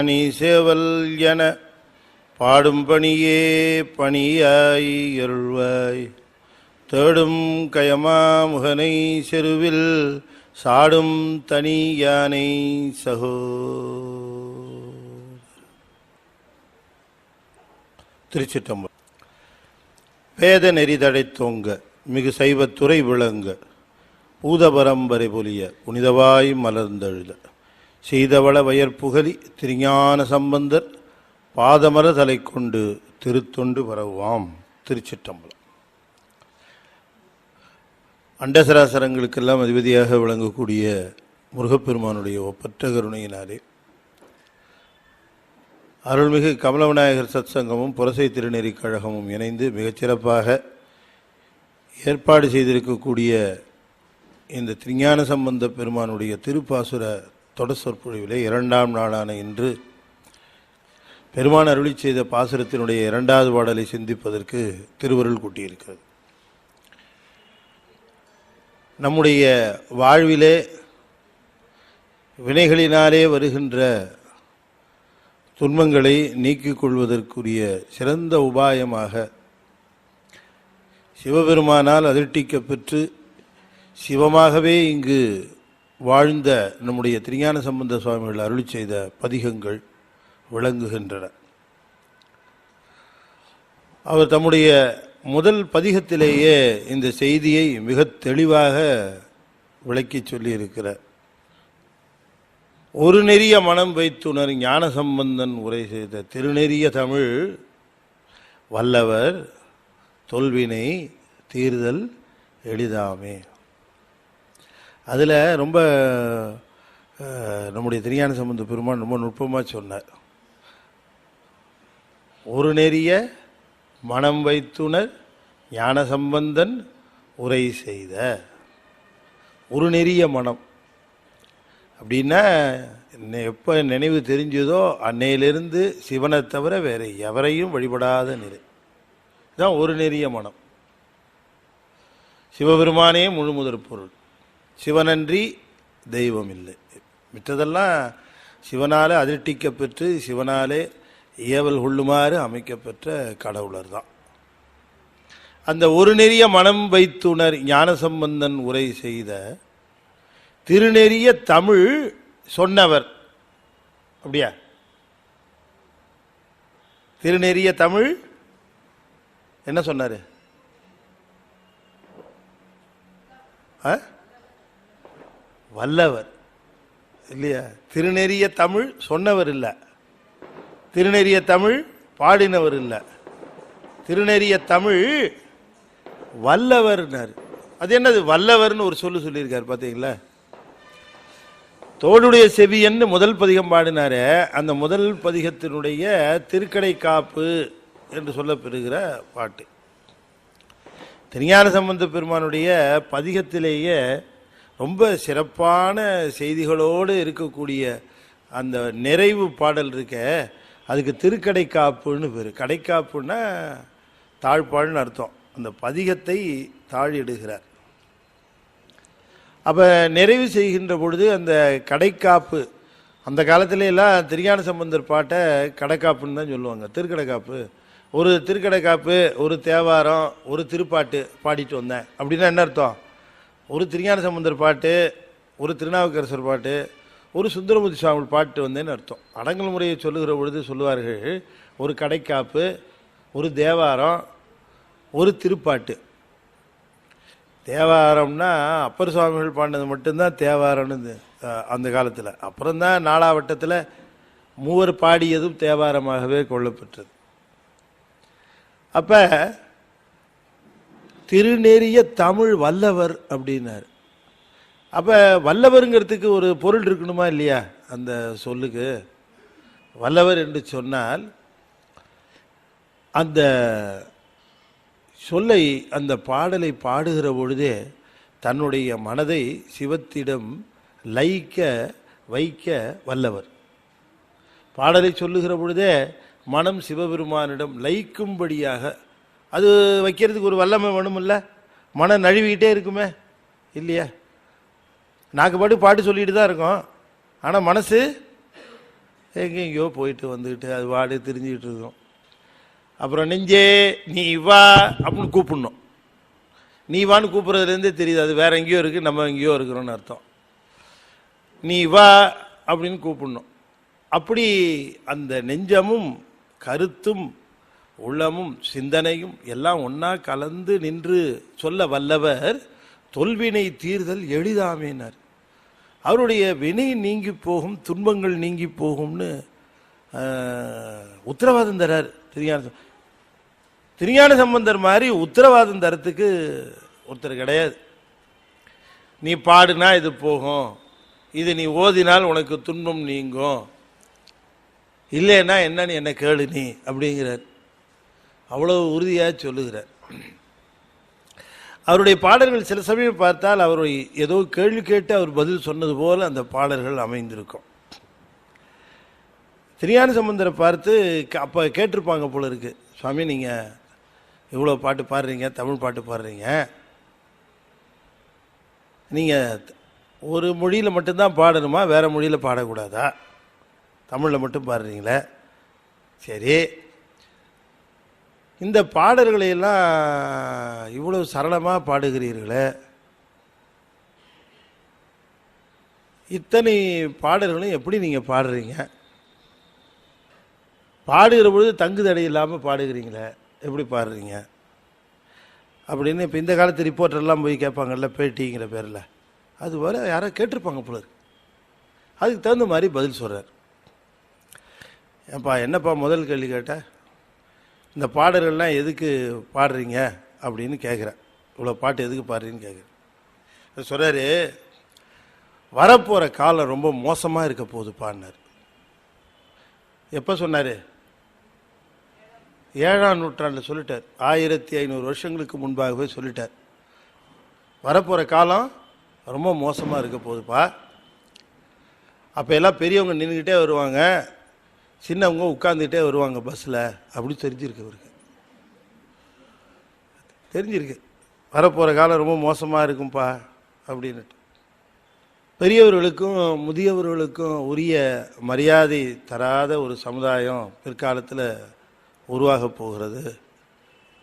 நீ சேவல் என பாடும் பணியே பணியாய் அருள்வாய். தேடும் கயமா முகனை செருவில் சாடும் தனி யானை சகோ. திருச்சிற்றம்பலம். வேத நெறிதடைத்தோங்க மிகு சைவத்துறை விளங்க பூதபரம்பரை பொலிய புனிதவாய் மலர்ந்தெழுத செய்தவள வயற்புகலி திருஞான சம்பந்தர் பாதமர தலை கொண்டு திருத்தொண்டு பரவுவாம். திருச்சிற்றம்பலம். அண்டசராசரங்களுக்கெல்லாம் அதிபதியாக விளங்கக்கூடிய முருகப்பெருமானுடைய ஒப்பற்ற கருணையினாலே அருள்மிகு கமலவிநாயகர் சத்சங்கமும் புரசை திருநெறி கழகமும் இணைந்து மிகச்சிறப்பாக ஏற்பாடு செய்திருக்கக்கூடிய இந்த திருஞான சம்பந்த பெருமானுடைய திருப்பாசுர தொடர் சொற்பொழிவிலே 2ஆம் நாளான இன்று பெருமான் அருளி செய்த பாசுரத்தினுடைய 2வது பாடலை சிந்திப்பதற்கு திருவருள் கூட்டியிருக்கிறது. நம்முடைய வாழ்விலே வினைகளினாலே வருகின்ற துன்பங்களை நீக்கிக் கொள்வதற்குரிய சிறந்த உபாயமாக சிவபெருமானால் அதிர்ஷ்டிக்கப்பெற்று சிவமாகவே இங்கு வாழ்ந்த நம்முடைய திருஞான சம்பந்த சுவாமிகள் அருளி செய்த பதிகங்கள் விளங்குகின்றன. அவர் தம்முடைய முதல் பதிகத்திலேயே இந்த செய்தியை மிக தெளிவாக விளக்கி சொல்லியிருக்கிறார். ஒரு நெறிய மனம் வைத்துணர் ஞான சம்பந்தன் உரை செய்த திருநெறிய தமிழ் வல்லவர் தொல்வினை தீர்தல் எளிதாமே. அதில் ரொம்ப நம்முடைய திருஞான சம்பந்த பெருமான் ரொம்ப நுட்பமாக சொன்னார். ஒரு நெறிய மனம் வைத்துணர் ஞான சம்பந்தன் உரை செய்த ஒரு நெறிய மனம் அப்படின்னா எப்போ நினைவு தெரிஞ்சதோ அன்னையிலிருந்து சிவனை தவிர வேறு எவரையும் வழிபடாத நிலை தான் ஒரு நெறிய மனம். சிவபெருமானே முழு முதற் பொருள், சிவனன்றி தெய்வம் இல்லை. மித்ததெல்லாம் சிவனாலே அதிர்ஷ்டிக்கப்பெற்று சிவனாலே ஏவல் கொள்ளுமாறு அமைக்கப்பெற்ற கடவுளர் தான். அந்த ஒரு நெறிய மனம் வைத்துணர் ஞானசம்பந்தன் உரை செய்த திருநெறிய தமிழ் சொன்னவர். அப்படியா? திருநெறிய தமிழ் என்ன சொன்னாரு? வல்லவர் இல்லையா? திருநெறிய தமிழ் சொன்னவர் இல்லை, திருநெறிய தமிழ் பாடினவர் இல்லை, திருநெறிய தமிழ் வல்லவர்னார். அது என்னது வல்லவர்னு ஒரு சொல்லியிருக்காரு பார்த்தீங்களா? தோளுடைய செவியன்னு முதல் பதிகம் பாடினார, அந்த முதல் பதிகத்தினுடைய திருக்கடை காப்பு என்று சொல்லப்பெறுகிற பாட்டு. திருஞான சம்பந்த பெருமானுடைய பதிகத்திலேயே ரொம்ப சிறப்பான செய்திகளோடு இருக்கக்கூடிய அந்த நிறைவு பாடல் இருக்க, அதுக்கு திருக்கடை காப்புன்னு பேர். கடைக்காப்புன்னா தாழ்பாள்னு அர்த்தம். அந்த பதிகத்தை தாழிடுகிறார். அப்போ நிறைவு செய்கின்ற பொழுது அந்த கடைக்காப்பு, அந்த காலத்துல எல்லாம் திருஞான சம்பந்தர் பாட்டை கடைக்காப்புன்னு தான் சொல்லுவாங்க. திருக்கடைக்காப்பு, ஒரு திருக்கடைக்காப்பு, ஒரு தேவாரம், ஒரு திருப்பாட்டு பாடிட்டு வந்தேன் அப்படின்னா என்ன அர்த்தம்? ஒரு திருஞான சம்பந்தர் பாட்டு, ஒரு திருநாவுக்கரசர் பாட்டு, ஒரு சுந்தரமூர்த்தி சுவாமி பாட்டு வந்தேன்னு அர்த்தம். அடங்கல் முறையை சொல்லுகிற பொழுது சொல்லுவார்கள், ஒரு கடைக்காப்பு, ஒரு தேவாரம், ஒரு திருப்பாட்டு. தேவாரம்னா அப்பர் சுவாமிகள் பாடினது மட்டும்தான் தேவாரம்னு அந்த காலத்தில். அப்புறம்தான் நாலாவட்டத்தில் மூவர் பாடியதும் தேவாரமாகவே கொள்ளப்பட்டது. அப்போ திருநெறிய தமிழ் வல்லவர் அப்படின்னார். அப்போ வல்லவருங்கிறதுக்கு ஒரு பொருள் இருக்கணுமா இல்லையா? அந்த சொல்லுக்கு வல்லவர் என்று சொன்னால் அந்த சொல்லை, அந்த பாடலை பாடுகிற பொழுதே தன்னுடைய மனதை சிவத்திடம் லயிக்க வைக்க வல்லவர். பாடலை சொல்லுகிற பொழுதே மனம் சிவபெருமானிடம் லயிக்கும்படியாக அது வைக்கிறதுக்கு ஒரு வல்லமை வேணுமில்ல? மனம் நழுவிக்கிட்டே இருக்குமே இல்லையா? நாக்கு பாட்டு சொல்லிட்டு தான் இருக்கோம், ஆனால் மனசு எங்கெங்கேயோ போயிட்டு வந்துக்கிட்டு அது வாடு திரிஞ்சிக்கிட்டு இருக்கோம். அப்புறம் நெஞ்சே நீ வா அப்படின்னு கூப்பிடணும். நீ வான்னு கூப்பிட்றதுலேருந்தே தெரியுது அது வேற எங்கேயோ இருக்குது, நம்ம எங்கேயோ இருக்கிறோன்னு அர்த்தம். நீ வா அப்படின்னு கூப்பிடணும். அப்படி அந்த நெஞ்சமும் கருத்தும் உள்ளமும் சிந்தனையும் எல்லாம் ஒன்றா கலந்து நின்று சொல்ல வல்லவர் தொல்வினை தீர்தல் எளிதாமேனார். அவருடைய வினை நீங்கி போகும், துன்பங்கள் நீங்கி போகும்னு உத்தரவாதம் தரார் திருஞான சம்பந்தர் மாதிரி உத்தரவாதம் தரத்துக்கு ஒருத்தர் கிடையாது. நீ பாடுனா இது போகும், இது நீ ஓதினால் உனக்கு துன்பம் நீங்கும், இல்லைன்னா என்னன்னு என்ன கேளு நீ அப்படிங்கிறார். அவ்வளவு உறுதியாக சொல்லுகிறார். அவருடைய பாடல்கள் சில சமயம் பார்த்தால் அவர் ஏதோ கேள்வி கேட்டு அவர் பதில் சொன்னது போல அந்த பாடல்கள் அமைந்திருக்கும். திருஞான சம்பந்தரை பார்த்து அப்போ கேட்டிருப்பாங்க போல இருக்கு, சுவாமி நீங்கள் இவ்வளோ பாட்டு பாடுறீங்க, தமிழ் பாட்டு பாடுறீங்க, நீங்கள் ஒரு மொழியில் மட்டும்தான் பாடணுமா, வேறு மொழியில் பாடக்கூடாதா, தமிழில் மட்டும் பாடுறீங்களே, சரி இந்த பாடல்களையெல்லாம் இவ்வளவு சரளமாக பாடுகிறீர்களே, இத்தனை பாடல்களும் எப்படி நீங்கள் பாடுறீங்க, பாடுகிற பொழுது தங்கு தடை இல்லாமல் பாடுகிறீங்களே, எப்படி பாடுறீங்க அப்படின்னு இப்போ இந்த காலத்து ரிப்போர்ட்டர்லாம் போய் கேட்பாங்கல்ல பேட்டிங்கிற பேரில், அதுபோல் யாரோ கேட்டிருப்பாங்க போல இருக்கு. அதுக்கு தகுந்த மாதிரி பதில் சொல்கிறார். ஏப்பா என்னப்பா முதல் கேள்வி கேட்ட, இந்த பாடல்கள்லாம் எதுக்கு பாடுறீங்க அப்படின்னு கேட்குறேன், இவ்வளோ பாட்டு எதுக்கு பாடுறீங்கன்னு கேட்குறேன். சொல்கிறாரு, வரப்போகிற காலம் ரொம்ப மோசமாக இருக்க போகுது பாடினார். எப்போ சொன்னார்? 7ஆம் நூற்றாண்டில் சொல்லிட்டார். 1500 வருஷங்களுக்கு முன்பாகவே சொல்லிட்டார். வரப்போகிற காலம் ரொம்ப மோசமாக இருக்க போகுதுப்பா. அப்போ எல்லாம் பெரியவங்க நின்றுக்கிட்டே வருவாங்க, சின்னவங்க உட்காந்துக்கிட்டே வருவாங்க பஸ்ஸில், அப்படி தெரிஞ்சிருக்கு அவருக்கு, தெரிஞ்சிருக்கு வரப்போகிற காலம் ரொம்ப மோசமாக இருக்கும்பா அப்படின்ட்டு. பெரியவர்களுக்கும் முதியவர்களுக்கும் உரிய மரியாதை தராத ஒரு சமுதாயம் பிற்காலத்தில் உருவாக போகிறது,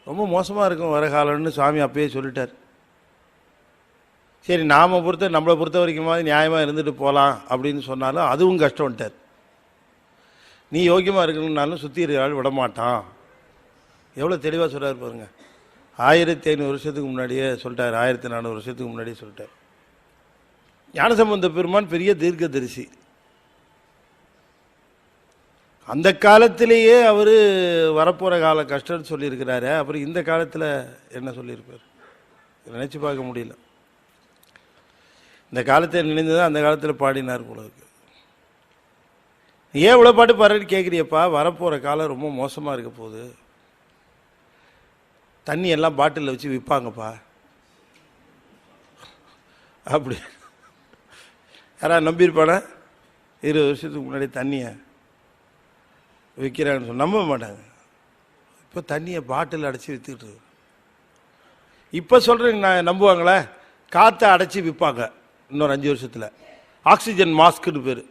ரொம்ப மோசமாக இருக்கும் வர காலம்னு சுவாமி அப்பயே சொல்லிட்டார். சரி நம்மளை பொறுத்த வரைக்குமாவது நியாயமாக இருந்துட்டு போகலாம் அப்படின்னு சொன்னாலும் அதுவும் கஷ்டம்ட்டார். நீ யோக்கியமாக இருக்கணும்னாலும் சுற்றி இருக்கிறாள் விடமாட்டான். எவ்வளோ தெளிவாக சொல்கிறார் பாருங்க. 1500 வருஷத்துக்கு முன்னாடியே சொல்லிட்டார், 1400 வருஷத்துக்கு முன்னாடியே சொல்லிட்டார். ஞானசம்பந்த பெருமான் பெரிய தீர்க்கதரிசி. அந்த காலத்திலேயே அவர் வரப்போகிற கால கஷ்டம்னு சொல்லியிருக்கிறாரு, அப்புறம் இந்த காலத்தில் என்ன சொல்லியிருப்பார் நினச்சி பார்க்க முடியல. இந்த காலத்தை நினைந்து தான் அந்த காலத்தில் பாடினார் போல இருக்கு. ஏன் இவ்வளோ பாட்டு பாடுறேன்னு கேட்குறியப்பா, வரப்போகிற காலம் ரொம்ப மோசமாக இருக்க போகுது, தண்ணி எல்லாம் பாட்டிலில் வச்சு விற்பாங்கப்பா அப்படி யாராவது நம்பியிருப்பானா? 20 வருஷத்துக்கு முன்னாடி தண்ணியை விற்கிறாங்கன்னு சொன்ன நம்ப மாட்டாங்க. இப்போ தண்ணியை பாட்டில் அடைச்சி விற்றுக்கிட்டு இருக்கு. இப்போ சொல்கிறேன் நான் நம்புவாங்களே, காற்றை அடைச்சி விற்பாங்க இன்னொரு 5 வருஷத்தில். ஆக்சிஜன் மாஸ்க்குன்னு பேர்.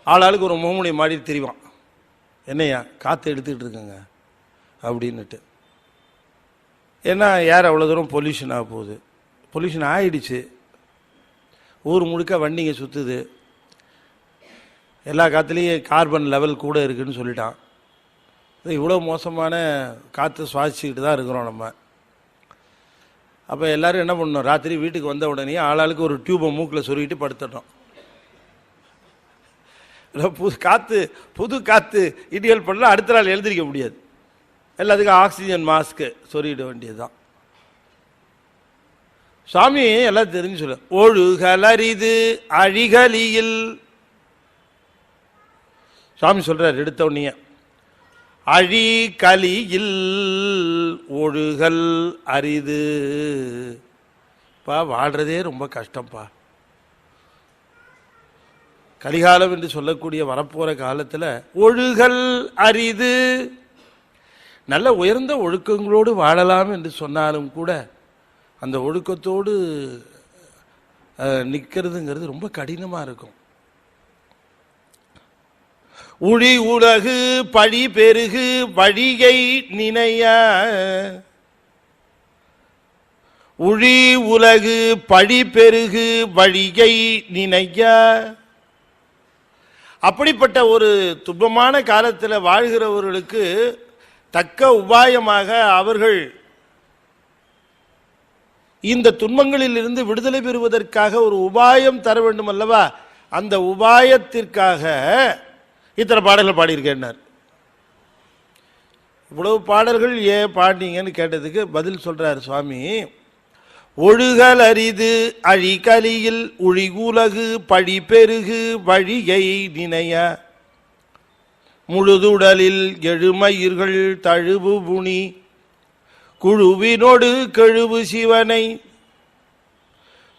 ஆளாளுக்கு ஒரு முகமுடியை மாடி தெரிவான், என்னையா காற்று எடுத்துக்கிட்டு இருக்குங்க அப்படின்னுட்டு. ஏன்னா யார் அவ்வளோ தூரம் பொல்யூஷன் ஆக போகுது, பொல்யூஷன் ஆகிடுச்சு, ஊர் முழுக்க வண்டிங்க சுற்றுது, எல்லா காற்றுலேயும் கார்பன் லெவல் கூட இருக்குதுன்னு சொல்லிட்டான். இவ்வளோ மோசமான காற்று சுவாசிச்சுக்கிட்டு தான் இருக்கிறோம் நம்ம. அப்போ எல்லோரும் என்ன பண்ணணும், ராத்திரி வீட்டுக்கு வந்த உடனே ஆளாளுக்கு ஒரு டியூபை மூக்கில் சொருகிட்டு படுத்துட்டோம். புது காற்று இடியல் பண்ணலாம், அடுத்த நாள் எழுந்திரிக்க முடியாது. எல்லாத்துக்கும் ஆக்சிஜன் மாஸ்க்கு சொருகிட வேண்டியது தான். சுவாமி எல்லாம் தெரிஞ்சு சொல்ல, ஒழுகலரிது அழிகலியில் சுவாமி சொல்றார் எடுத்த உடனே, அழிகலியில் ஒழுகல் அரிது. பா வாழ்றதே ரொம்ப கஷ்டம்ப்பா. கலிகாலம் என்று சொல்லக்கூடிய வரப்போற காலத்தில் ஒழுகல் அரிது. நல்ல உயர்ந்த ஒழுக்கங்களோடு வாழலாம் என்று சொன்னாலும் கூட அந்த ஒழுக்கத்தோடு நிற்கிறதுங்கிறது ரொம்ப கடினமாக இருக்கும். உழி உலகு பழி பெருகு வழியை நினைய. உழி உலகு பழி பெருகு வழியை நினைய. அப்படிப்பட்ட ஒரு துன்பமான காலத்தில் வாழ்கிறவர்களுக்கு தக்க உபாயமாக அவர்கள் இந்த துன்பங்களில் இருந்து விடுதலை பெறுவதற்காக ஒரு உபாயம் தர வேண்டும் அல்லவா? அந்த உபாயத்திற்காக இத்தனை பாடல்கள் பாடியிருக்கேன்னார். இவ்வளவு பாடல்கள் ஏன் பாடினீங்கன்னு கேட்டதுக்கு பதில் சொல்றார் சுவாமி. ஒழுகல் அரிது அழிகலியில் உழிகுலகு பழி பெருகு வழியை நினைய. முழுதுடலில் எழுமயிர்கள் தழுவு புனி குழுவினோடு கெழுவு சிவனை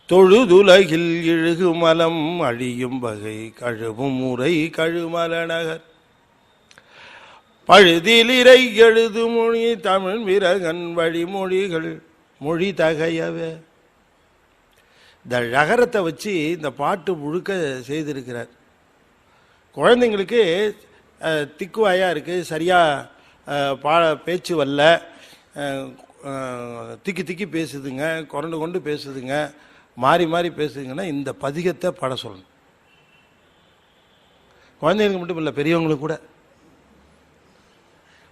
தொழுதுலகில் இழுகுமலம் அழியும் வகை கழுவும் முறை கழுமல நகர். பழுதிலிரை எழுது மொழி தமிழ் விரகன் வழிமொழிகள் மொழி தகையவே. இந்த ழகரத்தை வச்சு இந்த பாட்டு முழுக்க செய்திருக்கிறார். குழந்தைங்களுக்கு திக்குவாயாக இருக்குது, சரியாக பேச்சு வரல, திக்கி திக்கி பேசுதுங்க, கொரண்டு கொண்டு பேசுதுங்க, மாறி மாறி பேசுதுங்கன்னா இந்த பதிகத்தை பாட சொல்லணும். குழந்தைங்களுக்கு மட்டும் இல்லை, பெரியவங்களுக்கு கூட.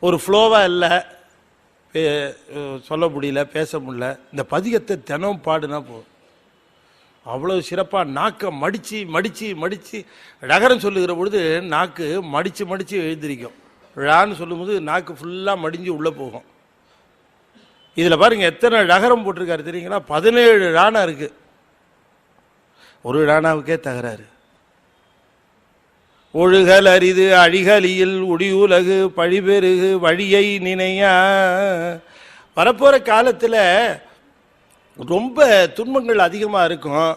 ஒரு ஃப்ளோவாக இல்லை, சொல்ல முடியல, பேச முடியல, இந்த பதிகத்தை தினம் பாடுனா போதும். அவ்வளோ சிறப்பாக நாக்கை மடித்து மடித்து மடித்து ழகரம் சொல்லுகிற பொழுது நாக்கு மடித்து மடித்து எழுந்திரிக்கும். ழான்னு சொல்லும்போது நாக்கு ஃபுல்லாக மடிஞ்சு உள்ளே போகும். இதில் பாருங்கள் எத்தனை ழகரம் போட்டிருக்காரு தெரியுங்களா? 17 ழானா இருக்குது. ஒரு ழானாவுக்கே தகராறு. ஒழுகல் அரிது அழிகலியில் உடியுலகு பழிபெருகு வழியை நினைய. வரப்போகிற காலத்தில் ரொம்ப துன்பங்கள் அதிகமாக இருக்கும்.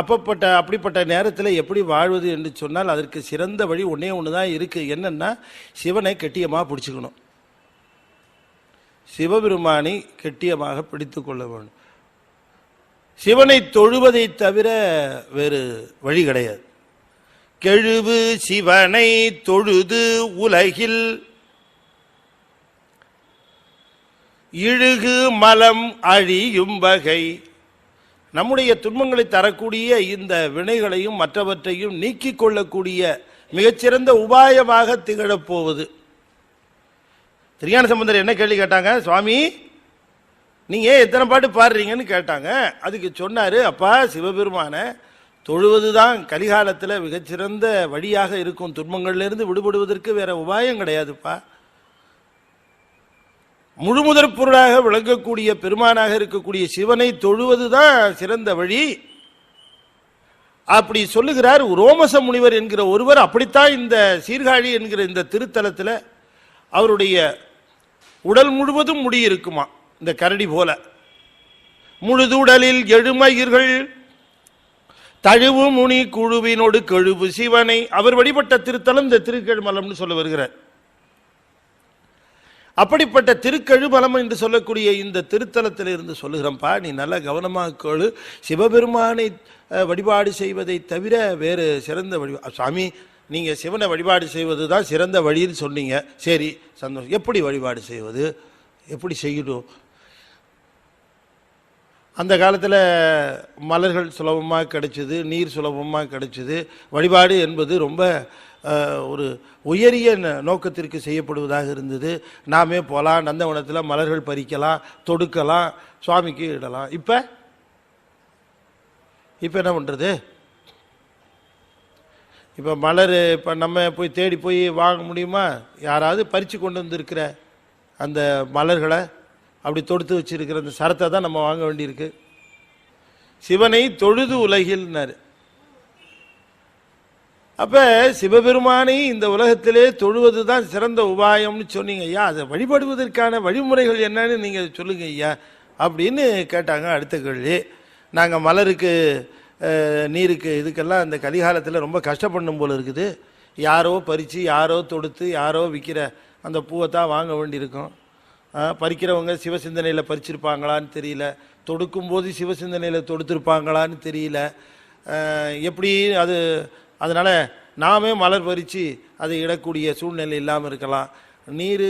அப்படிப்பட்ட நேரத்தில் எப்படி வாழ்வது என்று சொன்னால் அதற்கு சிறந்த வழி ஒன்றே ஒன்று தான் இருக்குது. என்னென்னா, சிவனை கெட்டியமாக பிடிச்சிக்கணும். சிவபெருமானை கெட்டியமாக பிடித்து கொள்ள வேண்டும். சிவனை தொழுவதை தவிர வேறு வழி கிடையாது. கெழுவு சிவனை தொழுது உலகில் இழுகு மலம் அழியும் வகை. நம்முடைய துன்பங்களை தரக்கூடிய இந்த வினைகளையும் மற்றவற்றையும் நீக்கிக் கொள்ளக்கூடிய மிகச்சிறந்த உபாயமாக திகழப்போவது. திருஞான சம்பந்தர் என்ன கேள்வி கேட்டாங்க? சுவாமி, நீங்கள் எத்தனை பாட்டு பாடுறீங்கன்னு கேட்டாங்க. அதுக்கு சொன்னார், அப்பா, சிவபெருமான தொழுவதுதான் கலிகாலத்தில் மிகச்சிறந்த வழியாக இருக்கும். துன்பங்கள்லேருந்து விடுபடுவதற்கு வேற உபாயம் கிடையாதுப்பா. முழுமுதற் பொருளாக விளங்கக்கூடிய பெருமானாக இருக்கக்கூடிய சிவனை தொழுவதுதான் சிறந்த வழி. அப்படி சொல்லுகிறார் ரோமச முனிவர் என்கிற ஒருவர். அப்படித்தான் இந்த சீர்காழி என்கிற இந்த திருத்தலத்தில் அவருடைய உடல் முழுவதும் முடி இருக்குமா, இந்த கரடி போல. முழுதுடலில் எழுமயிர்கள் தழுவு முனி குழுவினோடு கெழுவு சிவனை. அவர் வழிபட்ட திருத்தலம் இந்த திருக்கழுமலம்னு சொல்ல வருகிறார். அப்படிப்பட்ட திருக்கழுமலம் என்று சொல்லக்கூடிய இந்த திருத்தலத்தில் இருந்து சொல்லுகிறப்பா, நீ நல்ல கவனமாக கேளு. சிவபெருமானை வழிபாடு செய்வதை தவிர வேறு சிறந்த வழிபாடு. சாமி, நீங்கள் சிவனை வழிபாடு செய்வது தான் சிறந்த வழின்னு சொன்னீங்க. சரி, சந்தோஷம். எப்படி வழிபாடு செய்வது, எப்படி செய்யணும்? அந்த காலத்தில் மலர்கள் சுலபமாக கிடைச்சிது, நீர் சுலபமாக கிடைச்சிது. வழிபாடு என்பது ரொம்ப ஒரு உயரிய நோக்கத்திற்கு செய்யப்படுவதாக இருந்தது. நாமே போகலாம், நந்தவனத்தில் மலர்கள் பறிக்கலாம், தொடுக்கலாம், சுவாமிக்கு இடலாம். இப்போ என்ன பண்ணுறது? இப்போ மலர் இப்போ நம்ம போய் தேடி போய் வாங்க முடியுமா? யாராவது பறித்து கொண்டு வந்திருக்கிற அந்த மலர்களை அப்படி தொடுத்து வச்சிருக்கிற அந்த சரத்தை தான் நம்ம வாங்க வேண்டியிருக்கு. சிவனை தொழுது உலகில்னாரு. அப்போ சிவபெருமானை இந்த உலகத்திலே தொழுவது தான் சிறந்த உபாயம்னு சொன்னீங்க ஐயா. அதை வழிபடுவதற்கான வழிமுறைகள் என்னன்னு நீங்கள் சொல்லுங்க ஐயா அப்படின்னு கேட்டாங்க. அடுத்த கேள்வி, நாங்கள் மலருக்கு நீருக்கு இதுக்கெல்லாம் இந்த கலிகாலத்தில் ரொம்ப கஷ்டப்படணும் போல இருக்குது. யாரோ பறித்து, யாரோ தொடுத்து, யாரோ விற்கிற அந்த பூவை தான் வாங்க வேண்டியிருக்கும். பறிக்கிறவங்க சிவசிந்தனையில் பறிச்சிருப்பாங்களான்னு தெரியல, தொடுக்கும்போது சிவசிந்தனையில் தொடுத்திருப்பாங்களான்னு தெரியல. எப்படி அது? அதனால் நாமே மலர் பறித்து அதை இடக்கூடிய சூழ்நிலை இல்லாமல் இருக்கலாம், நீர்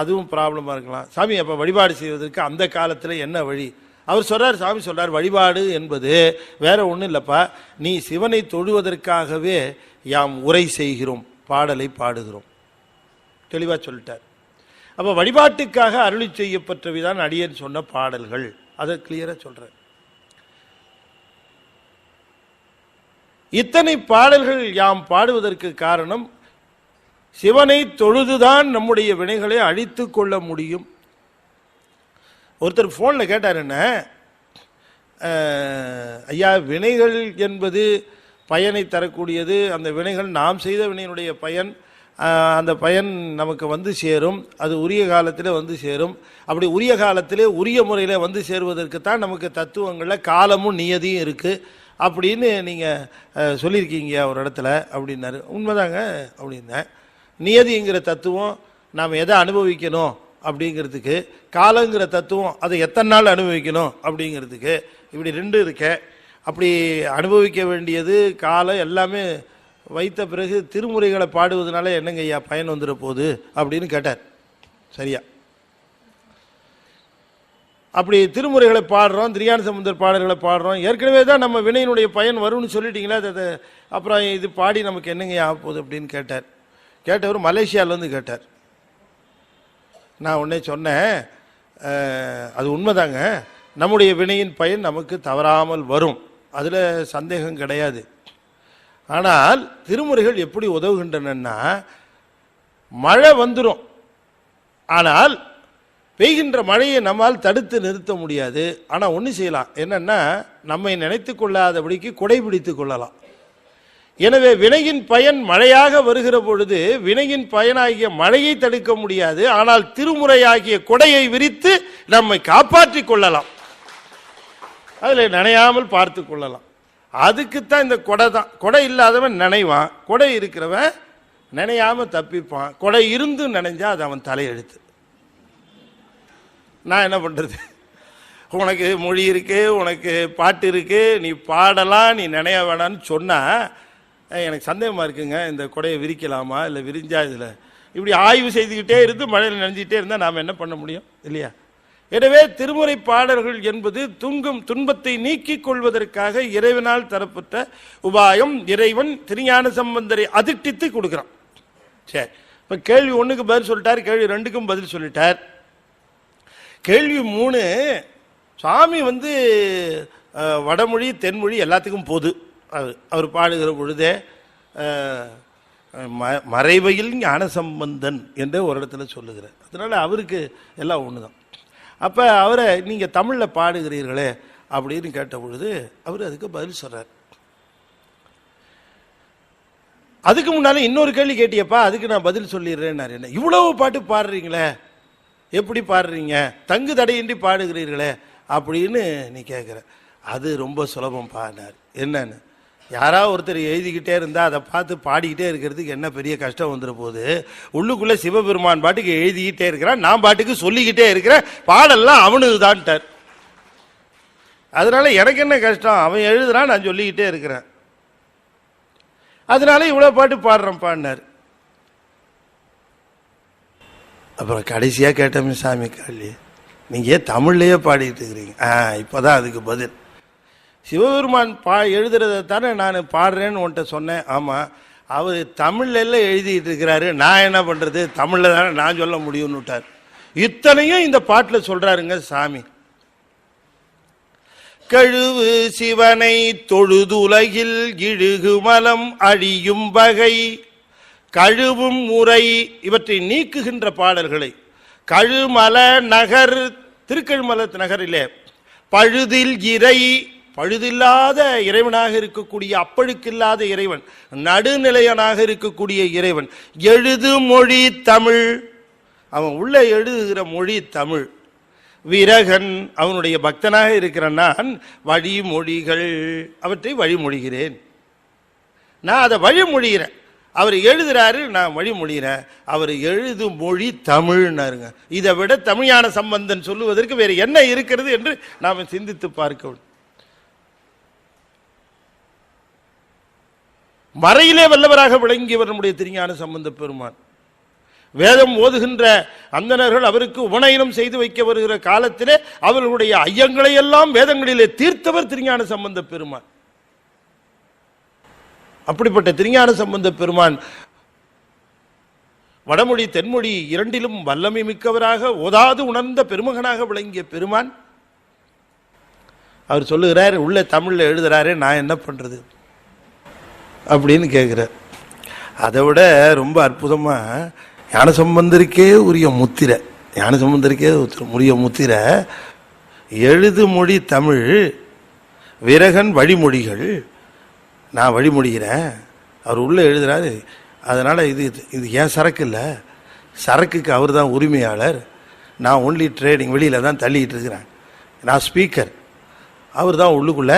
அதுவும் ப்ராப்ளமாக இருக்கலாம். சாமி அப்போ வழிபாடு செய்வதற்கு அந்த காலத்தில் என்ன வழி? அவர் சொல்கிறார், சாமி சொல்கிறார், வழிபாடு என்பது வேற ஒன்றும் இல்லைப்பா, நீ சிவனை தொழுவதற்காகவே யாம் உரை செய்கிறோம், பாடலை பாடுகிறோம். தெளிவாக சொல்லிட்டார். அப்போ வழிபாட்டுக்காக அருளி செய்யப்பட்டவைதான் அடியேன் சொன்ன பாடல்கள். அதை கிளியராக சொல்கிறார். இத்தனை பாடல்கள் யாம் பாடுவதற்கு காரணம், சிவனை தொழுதுதான் நம்முடைய வினைகளை அழித்து கொள்ள முடியும். ஒருத்தர் ஃபோனில் கேட்டார், என்ன ஐயா, வினைகள் என்பது பயனை தரக்கூடியது, அந்த வினைகள் நாம் செய்த வினையினுடைய பயன், அந்த பயன் நமக்கு வந்து சேரும், அது உரிய காலத்தில் வந்து சேரும். அப்படி உரிய காலத்திலே உரிய முறையில் வந்து சேருவதற்கு தான் நமக்கு தத்துவங்களில் காலமும் நியதியும் இருக்குது அப்படின்னு நீங்கள் சொல்லியிருக்கீங்க ஒரு இடத்துல அப்படின்னாரு. உண்மைதாங்க அப்படின்னேன். நியதிங்கிற தத்துவம் நாம் எதை அனுபவிக்கணும் அப்படிங்கிறதுக்கு, காலங்கிற தத்துவம் அதை எத்தனை நாள் அனுபவிக்கணும் அப்படிங்கிறதுக்கு, இப்படி ரெண்டு இருக்க. அப்படி அனுபவிக்க வேண்டியது காலம் எல்லாமே வைத்த பிறகு திருமுறைகளை பாடுவதனால என்னங்க ஐயா பயன் வந்துட போகுது அப்படின்னு கேட்டார். சரியா? அப்படி திருமுறைகளை பாடுறோம், திருஞான சம்பந்தர் பாடல்களை பாடுறோம், ஏற்கனவே தான் நம்ம வினையினுடைய பயன் வரும்னு சொல்லிட்டீங்களா, அதை அப்புறம் இது பாடி நமக்கு என்னங்க ஆக போகுது அப்படின்னு கேட்டார். கேட்டவர் மலேசியாவிலேருந்து கேட்டார். நான் உடனே சொன்னேன், அது உண்மைதாங்க, நம்முடைய வினையின் பயன் நமக்கு தவறாமல் வரும், அதில் சந்தேகம் கிடையாது. ஆனால் திருமுறைகள் எப்படி உதவுகின்றன, மழை வந்துடும், ஆனால் பெய்கின்ற மழையை நம்மால் தடுத்து நிறுத்த முடியாது. ஆனால் ஒன்று செய்யலாம், என்னென்னா நம்மை நினைத்து கொள்ளாதபடிக்கு கொடை பிடித்து கொள்ளலாம். எனவே வினையின் பயன் மழையாக வருகிற பொழுது வினையின் பயனாகிய மழையை தடுக்க முடியாது, ஆனால் திருமுறையாகிய கொடையை விரித்து நம்மை காப்பாற்றி கொள்ளலாம், அதில் நனையாமல் பார்த்து கொள்ளலாம். அதுக்குத்தான் இந்த கொடை தான். கொடை இல்லாதவன் நினைவான், கொடை இருக்கிறவன் நினையாமல் தப்பிப்பான். கொடை இருந்து நினைஞ்சா அது அவன் தலையெழுத்து. நான் என்ன பண்ணுறது? உனக்கு மொழி இருக்கு, உனக்கு பாட்டு இருக்கு, நீ பாடலாம், நீ நினைய வேணான்னு சொன்னால் எனக்கு சந்தேகமாக இருக்குங்க, இந்த கொடையை விரிக்கலாமா இல்லை விரிஞ்சா இதில் இப்படி ஆய்வு செய்துக்கிட்டே இருந்து மழையில் நினைஞ்சிக்கிட்டே இருந்தால் நாம் என்ன பண்ண முடியும் இல்லையா? எனவே திருமுறை பாடல்கள் என்பது துன்பத்தை நீக்கிக் கொள்வதற்காக இறைவனால் தரப்பட்ட உபாயம். இறைவன் திருஞான சம்பந்தரை அதிர்ஷ்டித்து கொடுக்குறான். சரி, இப்போ கேள்வி 1க்கு பதில் சொல்லிட்டார், கேள்வி 2க்கும் பதில் சொல்லிட்டார். கேள்வி 3, சாமி வடமொழி தென்மொழி எல்லாத்துக்கும் பொது. அவர் பாடுகிற பொழுதே மறைவையில் ஞான சம்பந்தன் என்று ஒரு இடத்துல சொல்லுகிறார். அதனால அவருக்கு எல்லாம் ஒன்று தான். அப்போ அவரை நீங்கள் தமிழில் பாடுகிறீர்களே அப்படின்னு கேட்ட பொழுது அவர் அதுக்கு பதில் சொல்கிறார். அதுக்கு முன்னாலே இன்னொரு கேள்வி கேட்டியப்பா, அதுக்கு நான் பதில் சொல்லிடுறேன்னாரு. என்ன இவ்வளவு பாட்டு பாடுறீங்களே, எப்படி பாடுறீங்க, தங்கு தடையின்றி பாடுகிறீர்களே அப்படின்னு நீ கேட்குற. அது ரொம்ப சுலபம் பாடினார். என்னன்னு, யாராவது ஒருத்தர் எழுதிக்கிட்டே இருந்தால் அதை பார்த்து பாடிக்கிட்டே இருக்கிறதுக்கு என்ன பெரிய கஷ்டம் வந்துட போகுது? உள்ளுக்குள்ளே சிவபெருமான் பாட்டுக்கு எழுதிக்கிட்டே இருக்கிறான், நான் பாட்டுக்கு சொல்லிக்கிட்டே இருக்கிறேன், பாடெல்லாம் அவனுக்கு தான்ட்டார். அதனால எனக்கு என்ன கஷ்டம், அவன் எழுதுறான், நான் சொல்லிக்கிட்டே இருக்கிறேன், அதனால இவ்வளோ பாட்டு பாடுறேன் பாடினார். அப்புறம் கடைசியாக கேட்டோம், சாமி காலி நீங்கள் ஏன் தமிழ்லையே பாடிட்டு இருக்கிறீங்க? இப்போதான் அதுக்கு பதில். சிவபெருமான் எழுதுறதை தானே நான் பாடுறேன்னு உன்ட்ட சொன்னேன். ஆமாம், அவர் தமிழ்ல எழுதிட்டு இருக்கிறாரு, நான் என்ன பண்ணுறது, தமிழில் தானே நான் சொல்ல முடியும்னு விட்டார். இத்தனையும் இந்த பாட்டில் சொல்கிறாருங்க சாமி. கழுவு சிவனை தொழுதுலகில் இழுகுமலம் அழியும் வகை கழுவும் முறை இவற்றை நீக்குகின்ற பாடல்களை கழுமல நகர், திருக்கழுமல நகரிலே பழுதில் இறை, பழுதில்லாத இறைவனாக இருக்கக்கூடிய, அப்பழுக்கில்லாத இறைவன், நடுநிலையனாக இருக்கக்கூடிய இறைவன், எழுது மொழி தமிழ், அவன் உள்ள எழுதுகிற மொழி தமிழ். விரகன், அவனுடைய பக்தனாக இருக்கிற நான் வழிமொழிகள், அவற்றை வழிமொழிகிறேன். நான் அதை வழிமொழிகிறேன். அவர் எழுதுறாரு, நான் வழிமொழிகிறேன். அவர் எழுது மொழி தமிழ்னாருங்க. இதை விட தமிழ்ஞான சம்பந்தன் சொல்லுவதற்கு வேறு என்ன இருக்கிறது என்று நாம் சிந்தித்து பார்க்க. மறையிலே வல்லவராக விளங்கியவர் நம்முடைய திருஞான சம்பந்த பெருமான். வேதம் ஓதுகின்ற அந்தணர்கள் அவருக்கு உபநயனம் செய்து வைக்க வருகிற காலத்திலே அவர்களுடைய ஐயங்களை எல்லாம் வேதங்களிலே தீர்த்தவர் திருஞான சம்பந்த பெருமான். அப்படிப்பட்ட திருஞான சம்பந்த பெருமான் வடமொழி தென்மொழி இரண்டிலும் வல்லமை மிக்கவராக ஓதாது உணர்ந்த பெருமகனாக விளங்கிய பெருமான். அவர் சொல்லுகிறார், உள்ள தமிழ்ல எழுதுறாரு, நான் என்ன பண்றது அப்படின்னு கேட்கிறார். அதை விட ரொம்ப அற்புதமா ஞானசம்பந்தருக்கே உரிய முத்திரை, ஞானசம்பந்தருக்கே உரிய முத்திரை, எழுது மொழி தமிழ் விரகன் வழிமொழிகள், நான் வழிமொழிகிறேன், அவர் உள்ள எழுதுறாரு. அதனால இது இது ஏன் சரக்கு இல்லை, சரக்குக்கு அவர் தான் உரிமையாளர், நான் ஒன்லி ட்ரேடிங், வெளியில தான் தள்ளிக்கிட்டு இருக்கிறேன், நான் ஸ்பீக்கர், அவர் தான் உள்ளுக்குள்ள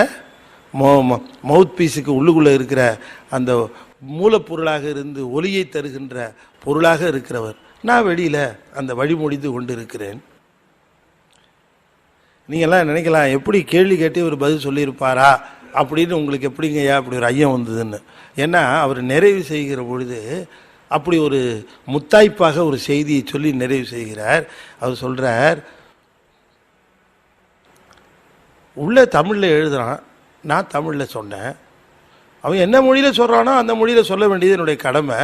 மவுத் பீஸுக்கு உள்ளுக்குள்ள இருக்கிற அந்த மூலப்பொருளாக இருந்து ஒலியை தருகின்ற பொருளாக இருக்கிறவர், நான் வெளியில அந்த வழிமொழிந்து கொண்டு இருக்கிறேன். நீங்கெல்லாம் நினைக்கலாம், எப்படி கேள்வி கேட்டு ஒரு பதில் சொல்லியிருப்பாரா அப்படின்னு உங்களுக்கு எப்படிங்கய்யா அப்படி ஒரு ஐயம் வந்ததுன்னு. ஏன்னா அவர் நிறைவு செய்கிற பொழுது அப்படி ஒரு முத்தாய்ப்பாக ஒரு செய்தியை சொல்லி நிறைவு செய்கிறார். அவர் சொல்றார், உள்ள தமிழில் எழுதுறான், நான் தமிழில் சொன்னேன், அவன் என்ன மொழியில் சொல்கிறானோ அந்த மொழியில் சொல்ல வேண்டியது என்னுடைய கடமை.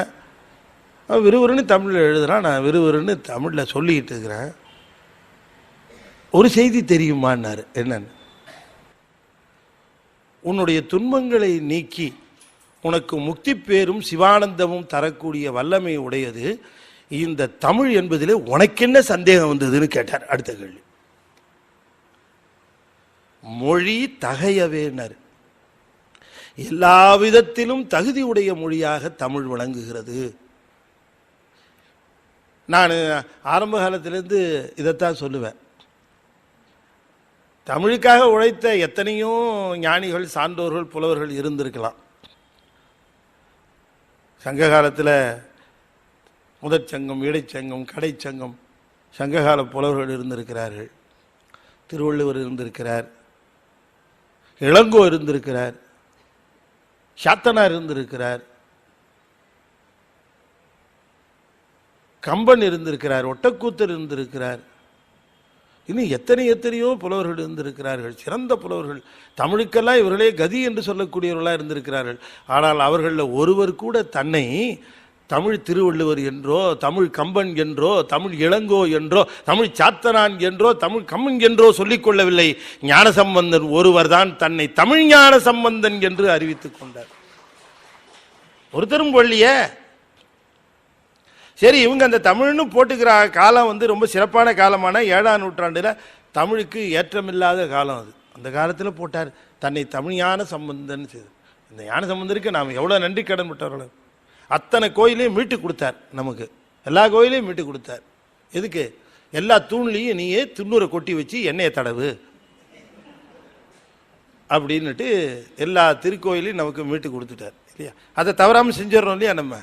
அவன் விறுவிறுன்னு தமிழில் எழுதுறான், நான் விறுவிறுன்னு தமிழில் சொல்லிக்கிட்டு இருக்கிறேன். ஒரு செய்தி தெரியுமான்னாரு. என்னன்னு? உன்னுடைய துன்பங்களை நீக்கி உனக்கு முக்தி பேரும் சிவானந்தமும் தரக்கூடிய வல்லமை உடையது இந்த தமிழ் என்பதிலே உனக்கு என்ன சந்தேகம் வந்ததுன்னு கேட்டார். அடுத்த கேள்வி, மொழி தகையவேனர், எல்லா விதத்திலும் தகுதி உடைய மொழியாக தமிழ் விளங்குகிறது. நான் ஆரம்ப காலத்திலிருந்து இதைத்தான் சொல்லுவேன். தமிழுக்காக உழைத்த எத்தனையோ ஞானிகள், சான்றோர்கள், புலவர்கள் இருந்திருக்கலாம். சங்க காலத்தில் முதற்சங்கம், இடைச்சங்கம், கடைச்சங்கம், சங்ககால புலவர்கள் இருந்திருக்கிறார்கள். திருவள்ளுவர் இருந்திருக்கிறார், இளங்கோ இருந்திருக்கிறார், சாத்தனார் இருந்திருக்கிறார், கம்பன் இருந்திருக்கிறார், ஒட்டக்கூத்தர் இருந்திருக்கிறார், இன்னும் எத்தனையோ புலவர்கள் இருந்திருக்கிறார்கள், சிறந்த புலவர்கள். தமிழுக்கெல்லாம் இவர்களே கதி என்று சொல்லக்கூடியவர்களாக இருந்திருக்கிறார்கள். ஆனால் அவர்களில் ஒருவர் கூட தன்னை தமிழ் திருவள்ளுவர் என்றோ, தமிழ் கம்பன் என்றோ, தமிழ் இளங்கோ என்றோ, தமிழ் சாத்தனான் என்றோ, தமிழ் கம்மன் என்றோ சொல்லிக் கொள்ளவில்லை. ஞானசம்பந்தன் ஒருவர் தான் தன்னை தமிழ் ஞான சம்பந்தன் என்று அறிவித்துக் கொண்டார். ஒருத்தரும் கொள்ளிய. சரி, இவங்க அந்த தமிழ்னு போட்டுக்கிற காலம் ரொம்ப சிறப்பான காலமான 7ஆம் நூற்றாண்டில் தமிழுக்கு ஏற்றமில்லாத காலம் அது. அந்த காலத்தில் போட்டார் தன்னை தமிழ் ஞான சம்பந்தன். இந்த ஞான சம்பந்தருக்கு நாம் எவ்வளோ நன்றி கடன் விட்டவர்கள். அத்தனை கோயிலையும் மீட்டு கொடுத்தார், நமக்கு எல்லா கோயிலையும் மீட்டு கொடுத்தார். எதுக்கு? எல்லா தூண்லையும் நீயே துண்ணூரை கொட்டி வச்சு எண்ணெயை தடவு அப்படின்னுட்டு எல்லா திருக்கோயிலையும் நமக்கு மீட்டு கொடுத்துட்டார் இல்லையா? அதை தவறாமல் செஞ்சிடறோம் இல்லையா? நம்ம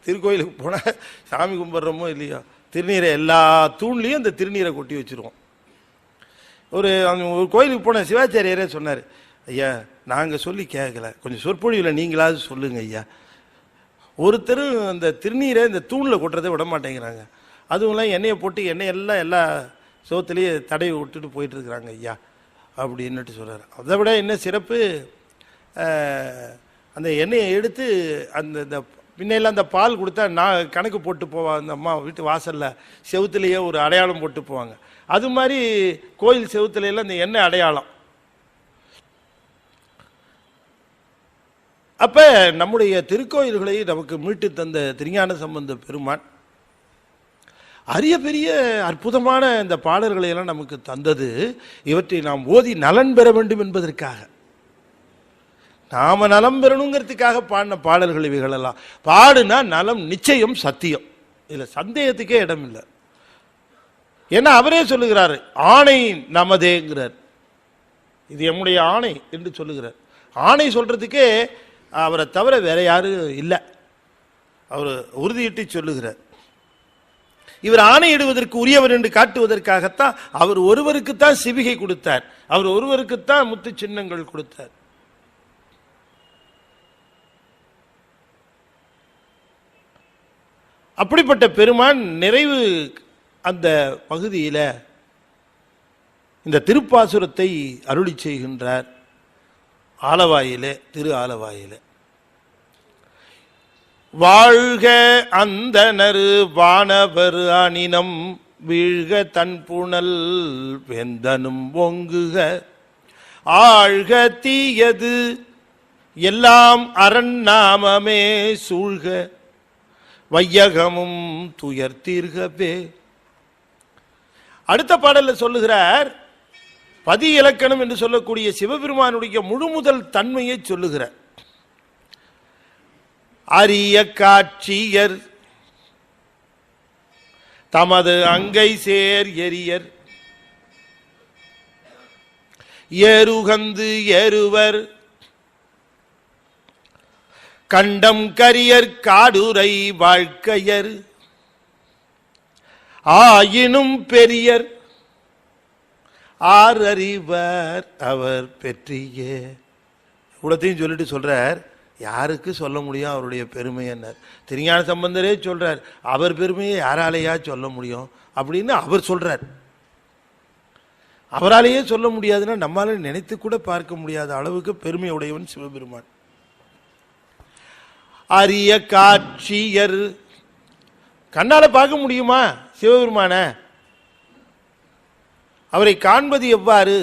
திருக்கோயிலுக்கு போனால் சாமி கும்பிட்றோமோ இல்லையோ, திருநீரை எல்லா தூண்லையும் அந்த திருநீரை கொட்டி வச்சுருவோம். ஒரு கோயிலுக்கு போன சிவாச்சாரியரே சொன்னார், ஐயா நாங்கள் சொல்லி கேட்கல, கொஞ்சம் சொற்பொழிவில் நீங்களாவது சொல்லுங்க ஐயா. ஒருத்தர் அந்த திருநீரை இந்த தூணில் கொட்டுறதை விட மாட்டேங்கிறாங்க. அதுவும்லாம் எண்ணெயை போட்டு எண்ணெயெல்லாம் எல்லா சோத்துலேயே தடவி விட்டுட்டு போயிட்டுருக்குறாங்க ஐயா அப்படின்னுட்டு சொல்கிறார். அதை விட என்ன சிறப்பு, அந்த எண்ணெயை எடுத்து அந்த பின்னையெல்லாம் அந்த பால் கொடுத்தா நான் கணக்கு போட்டு போவாங்க. அந்த அம்மா வீட்டு வாசலில் செவுத்துலேயே ஒரு அடையாளம் போட்டு போவாங்க. அது மாதிரி கோயில் செவுத்துலையெல்லாம் இந்த எண்ணெய் அடையாளம். அப்போ நம்முடைய திருக்கோயில்களை நமக்கு மீட்டு தந்த திருஞான சம்பந்த பெருமான் அரிய பெரிய அற்புதமான இந்த பாடல்களை எல்லாம் நமக்கு தந்தது. இவற்றை நாம் ஓதி நலன் பெற வேண்டும் என்பதற்காக, நாம நலம் பெறணுங்கிறதுக்காக பாடின பாடல்கள் இவைகளெல்லாம். பாடுனா நலம் நிச்சயம், சத்தியம், இதில் சந்தேகத்துக்கே இடம் இல்லை. ஏன்னா அவரே சொல்லுகிறாரு, ஆணை நமதேங்கிறார், இது எம்முடைய ஆணை என்று சொல்லுகிறார். ஆணை சொல்றதுக்கே அவரை தவிர வேற யாரும் இல்லை, அவர் உறுதியிட்டு சொல்லுகிறார். இவர் ஆணையிடுவதற்கு உரியவர் என்று காட்டுவதற்காகத்தான் அவர் ஒருவருக்குத்தான் சிவிகை கொடுத்தார், அவர் ஒருவருக்குத்தான் முத்து சின்னங்கள் கொடுத்தார். அப்படிப்பட்ட பெருமான் நிறைவு அந்த பகுதியில் இந்த திருப்பாசுரத்தை அருளி செய்கின்றார். ஆலவாயிலே, திரு ஆலவாயிலே. வாழ்க அந்தணரு வானவர் அணினம் வீழ்க தன்புணல் வெந்தனும் ஒங்குக ஆழ்க தீயது எல்லாம் அரண்நாமமே சூழ்க வையகமும் துயர்த்தீர்கவே. அடுத்த பாடல்ல சொல்லுகிறார், பதி இலக்கணம் என்று சொல்லக்கூடிய சிவபெருமானுடைய முழுமுதல் தன்மையை சொல்லுகிறார். அரிய காட்சியர் தமது அங்கை சேர் எரியர் ஏறுகந்து ஏறுவர் கண்டம் கரியர் காடுரை வாழ்க்கையர் ஆயினும் பெரியர் ஆர் அறிவர் அவர் பெற்றியே. இவ்வளத்தையும் சொல்லிட்டு சொல்றார், யாருக்கு சொல்ல முடியும் அவருடைய பெருமை என்ன? திருஞான சம்பந்தரே சொல்றார், அவர் பெருமையை யாராலேயா சொல்ல முடியும் அப்படின்னு அவர் சொல்றார். அவராலேயே சொல்ல முடியாதுன்னா நம்மளால நினைத்து கூட பார்க்க முடியாத அளவுக்கு பெருமை உடையவன் சிவபெருமான். அரிய காட்சியர், கண்ணால பார்க்க முடியுமா சிவபெருமான? அவரை காண்பது எவ்வாறு?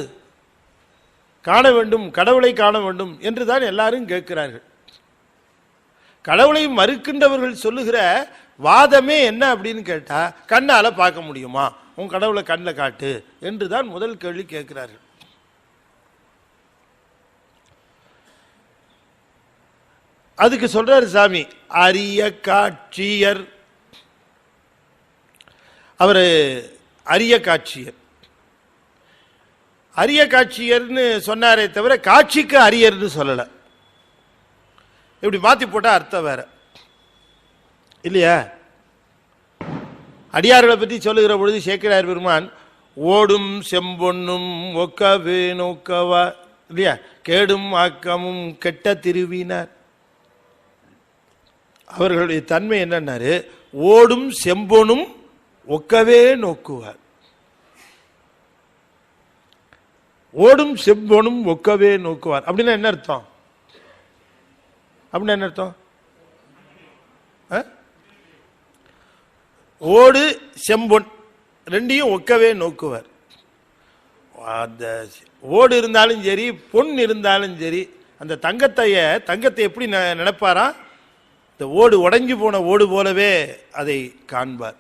காண வேண்டும், கடவுளை காண வேண்டும் என்றுதான் எல்லாரும் கேட்கிறார்கள். கடவுளை மறுக்கின்றவர்கள் சொல்லுகிற வாதமே என்ன அப்படின்னு கேட்டா, கண்ணால பார்க்க முடியுமா, உன் கடவுளை கண்ணில் காட்டு என்றுதான் முதல் கேள்வி கேட்கிறார்கள். அதுக்கு சொல்றாரு சாமி, அரிய காட்சியர். அவரு அரிய காட்சியர், அரிய காட்சியர்னு சொன்னாரே தவிர காட்சிக்கு அரியர்னு சொல்லல. இப்படி மாத்தி போட்டா அர்த்தம் வேற இல்லையா? அடியார்களை பற்றி சொல்லுகிற பொழுது சேக்கிழார் பெருமான் ஓடும் செம்பொன்னும் ஒக்கவே நோக்கவா இல்லையா, கேடும் ஆக்கமும் கெட்ட திருவினார். அவர்களுடைய தன்மை என்னன்னாரு, ஓடும் செம்பொனும் ஒக்கவே நோக்குவார். ஓடும் செம்பொனும் ஒக்கவே நோக்குவார் அப்படின்னா என்ன அர்த்தம்? அப்படின்னா என்ன அர்த்தம்? ஓடு செம்பொன் ரெண்டையும் ஒக்கவே நோக்குவார். அந்த ஓடு இருந்தாலும் சரி, பொன் இருந்தாலும் சரி, அந்த தங்கத்தை எப்படி நினைப்பாரா? இந்த ஓடு உடைஞ்சு போன ஓடு போலவே அதை காண்பார்.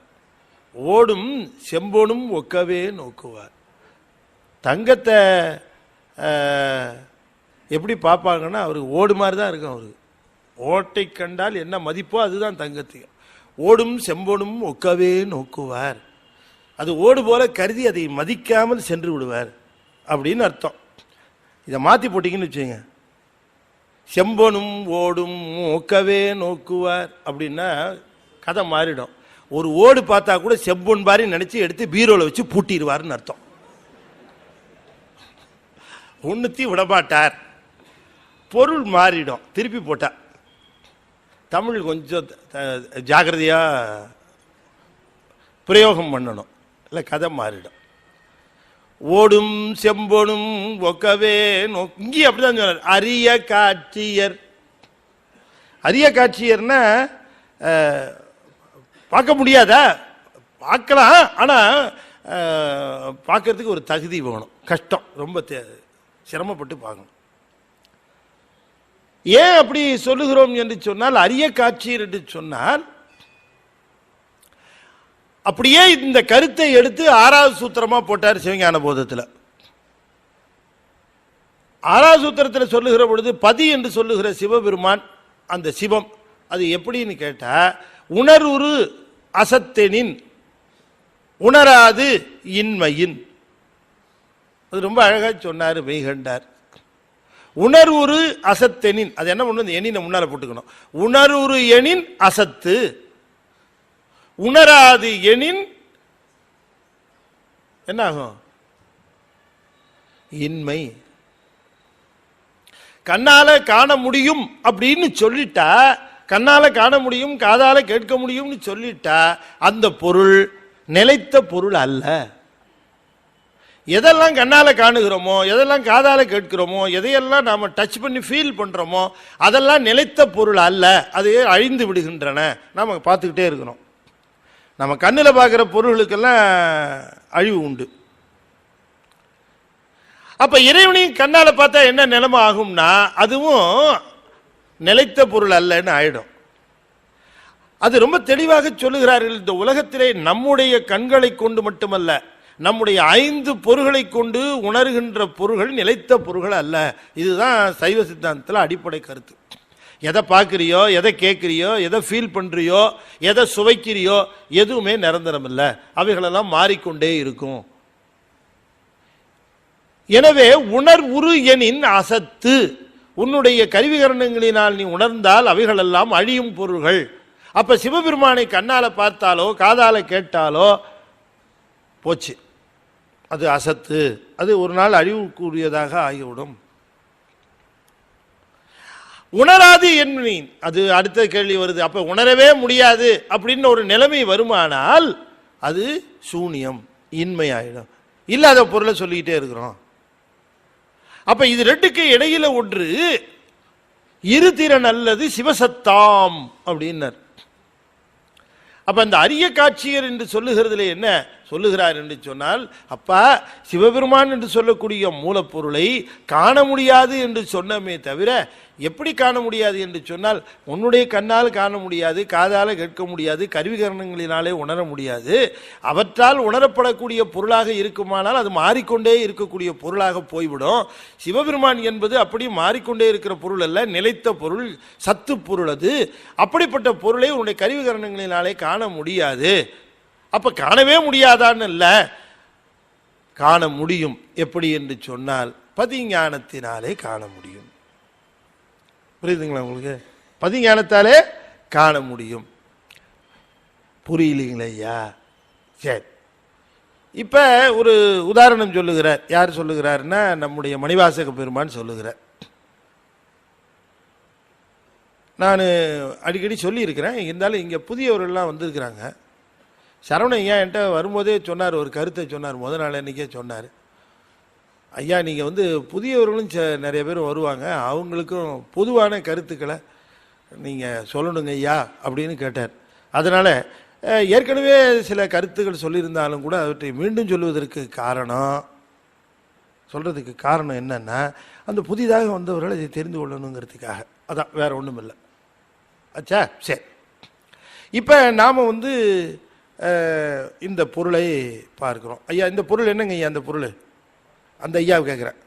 ஓடும் செம்பொனும் ஒக்கவே நோக்குவார். தங்கத்தை எப்படி பார்ப்பாங்கன்னா, அவருக்கு ஓடு மாதிரி தான் இருக்கும். அவருக்கு ஓட்டை கண்டால் என்ன மதிப்போ அதுதான் தங்கத்தையும். ஓடும் செம்பொனும் ஒக்கவே நோக்குவார். அது ஓடு போல கருதி அதை மதிக்காமல் சென்று விடுவார் அப்படின்னு அர்த்தம். இதை மாற்றி போட்டிங்கன்னு வச்சுங்க, செம்பொனும் ஓடும் ஒக்கவே நோக்குவார் அப்படின்னா கதை மாறிடும். ஒரு ஓடு பார்த்தா கூட செம்பொன் பாரி நினைச்சு எடுத்து பீரோல வச்சு பூட்டிடுவார்னு அர்த்தம். ஒன்னுத்தி விடமாட்டார், பொருள் மாறிடும் திருப்பி போட்டா. தமிழ் கொஞ்சம் ஜாகிரதையா பிரயோகம் பண்ணணும், இல்லை கதை மாறிடும். ஓடும் செம்பொனும் ஒக்கவே இங்கே அப்படிதான் சொன்னார். அரிய காட்சியர், அரிய காட்சியர்னா பார்க்க முடியாதா? பார்க்கலாம், ஆனா பார்க்கறதுக்கு ஒரு தகுதி வேணும். கஷ்டம், ரொம்ப சிரமப்பட்டு பார்க்கணும். ஏன் அப்படி சொல்லுகிறோம் என்று சொன்னால், அரிய காட்சியர் என்று சொன்னால், அப்படியே இந்த கருத்தை எடுத்து 6வது சூத்திரமா போட்டார் சிவஞான போதத்தில். 6வது சூத்திரத்தில் சொல்லுகிற பொழுது பதி என்று சொல்லுகிற சிவபெருமான், அந்த சிவம் அது எப்படின்னு கேட்டா, உணர்வுரு அசத்தெனின் உணராது இன்மையின். அது ரொம்ப அழகா சொன்னார் மெய்கண்டார். உணர்வுரு அசத்தெனின், அது என்ன பண்ணு, எண்ணின முன்னால போட்டுக்கணும். உணர்வுரு எனின் அசத்து, உணராது எனின் என்ன ஆகும்? இன்மை. கண்ணால காண முடியும் அப்படின்னு சொல்லிட்டா கண்ணால காண முடியும், காதால கேட்க முடியும்னு சொல்லிட்டா அந்த பொருள் நிலைத்த பொருள் அல்ல. எதெல்லாம் கண்ணால காணுகிறோமோ, எதெல்லாம் காதால கேட்கிறோமோ, எதையெல்லாம் நாம டச் பண்ணி ஃபீல் பண்றோமோ அதெல்லாம் நிலைத்த பொருள் அல்ல. அது அழிந்து விடுகின்றன. நாம பார்த்துக்கிட்டே இருக்கிறோம். நம்ம கண்ணில் பார்க்குற பொருளுக்கெல்லாம் அழிவு உண்டு. அப்ப இறைவனையும் கண்ணால பார்த்தா என்ன நிலைமை ஆகும்னா அதுவும் நிலைத்த பொருள் அல்லன்னு ஆயிடும். அது ரொம்ப தெளிவாக சொல்லுகிறார்கள். இந்த உலகத்திலே நம்முடைய கண்களை கொண்டு மட்டுமல்ல, நம்முடைய 5 பொருள்களை கொண்டு உணர்கின்ற பொருள்கள் நிலைத்த பொருள்கள் அல்ல. இதுதான் சைவ சித்தாந்தத்தில் அடிப்படை கருத்து. எதை பார்க்குறியோ, எதை கேட்குறியோ, எதை ஃபீல் பண்ணுறியோ, எதை சுவைக்கிறியோ எதுவுமே நிரந்தரம் இல்லை. அவைகளெல்லாம் மாறிக்கொண்டே இருக்கும். எனவே உணர்வுரு எனின் அசத்து, உன்னுடைய கருவிகரணங்களினால் நீ உணர்ந்தால் அவைகளெல்லாம் அழியும் பொருள்கள். அப்ப சிவபெருமானை கண்ணால பார்த்தாலோ காதால கேட்டாலோ போச்சு, அது அசத்து, அது ஒரு நாள் அழிவுக்குரியதாக ஆகிவிடும். உணராது என்பேன், அது அடுத்த கேள்வி வருது. அப்ப உணரவே முடியாது அப்படின்னு ஒரு நிலைமை வருமானால் அது சூனியம், இன்மையாயிடும். இல்லாத பொருளை சொல்லிக்கிட்டே இருக்கிறோம். அப்ப இது ரெண்டுக்கு இடையில ஒன்று இருதிறன் அல்லது சிவசத்தாம் அப்படின்னார். அப்ப அந்த அரிய காட்சியர் என்று சொல்லுகிறதுல என்ன சொல்லுகிறார் என்று சொன்னால், அப்பா சிவபெருமான் என்று சொல்லக்கூடிய மூலப்பொருளை காண முடியாது என்று சொன்னமே தவிர, எப்படி காண முடியாது என்று சொன்னால் உன்னுடைய கண்ணால் காண முடியாது, காதால கேட்க முடியாது, கருவிகரணங்களினாலே உணர முடியாது. அவற்றால் உணரப்படக்கூடிய பொருளாக இருக்குமானால் அது மாறிக்கொண்டே இருக்கக்கூடிய பொருளாக போய்விடும். சிவபெருமான் என்பது அப்படி மாறிக்கொண்டே இருக்கிற பொருள் அல்ல, நிலைத்த பொருள், சத்து பொருள். அது அப்படிப்பட்ட பொருளை உன்னுடைய கருவிகரணங்களினாலே காண முடியாது. அப்ப காணவே முடியாதான்னு இல்ல, காண முடியும். எப்படி என்று சொன்னால் பதிஞானத்தினாலே காண முடியும். புரியுதுங்களா உங்களுக்கு? பதிஞானத்தாலே காண முடியும். புரியலீங்களா ஐயா? சரி, இப்ப ஒரு உதாரணம் சொல்லுகிறார். யார் சொல்லுகிறார்னா நம்முடைய மணிவாசக பெருமான் சொல்லுகிறார். நான் அடிக்கடி சொல்லியிருக்கிறேன், இருந்தாலும் இங்கே புதியவர்கள்லாம் வந்திருக்கிறாங்க. சரவணன் ஐயா என்கிட்ட வரும்போதே சொன்னார், ஒரு கருத்தை சொன்னார், முதல் நாள் அன்றைக்கே சொன்னார். ஐயா நீங்கள் புதியவர்களும் நிறைய பேர் வருவாங்க, அவங்களுக்கும் பொதுவான கருத்துக்களை நீங்கள் சொல்லணுங்க ஐயா அப்படின்னு கேட்டார். அதனால் ஏற்கனவே சில கருத்துக்கள் சொல்லியிருந்தாலும் கூட அவற்றை மீண்டும் சொல்வதற்கு சொல்கிறதுக்கு காரணம் என்னன்னா, அந்த புதிதாக வந்தவர்கள் இதை தெரிந்து கொள்ளணுங்கிறதுக்காக. அதான், வேற ஒன்றும் இல்லை. ஆச்சா, சரி. இப்போ நாம் இந்த பொருளை பார்க்கிறோம். ஐயா இந்த பொருள் என்னங்க ஐயா? அந்த பொருள் அந்த ஐயாவை கேட்குறேன்.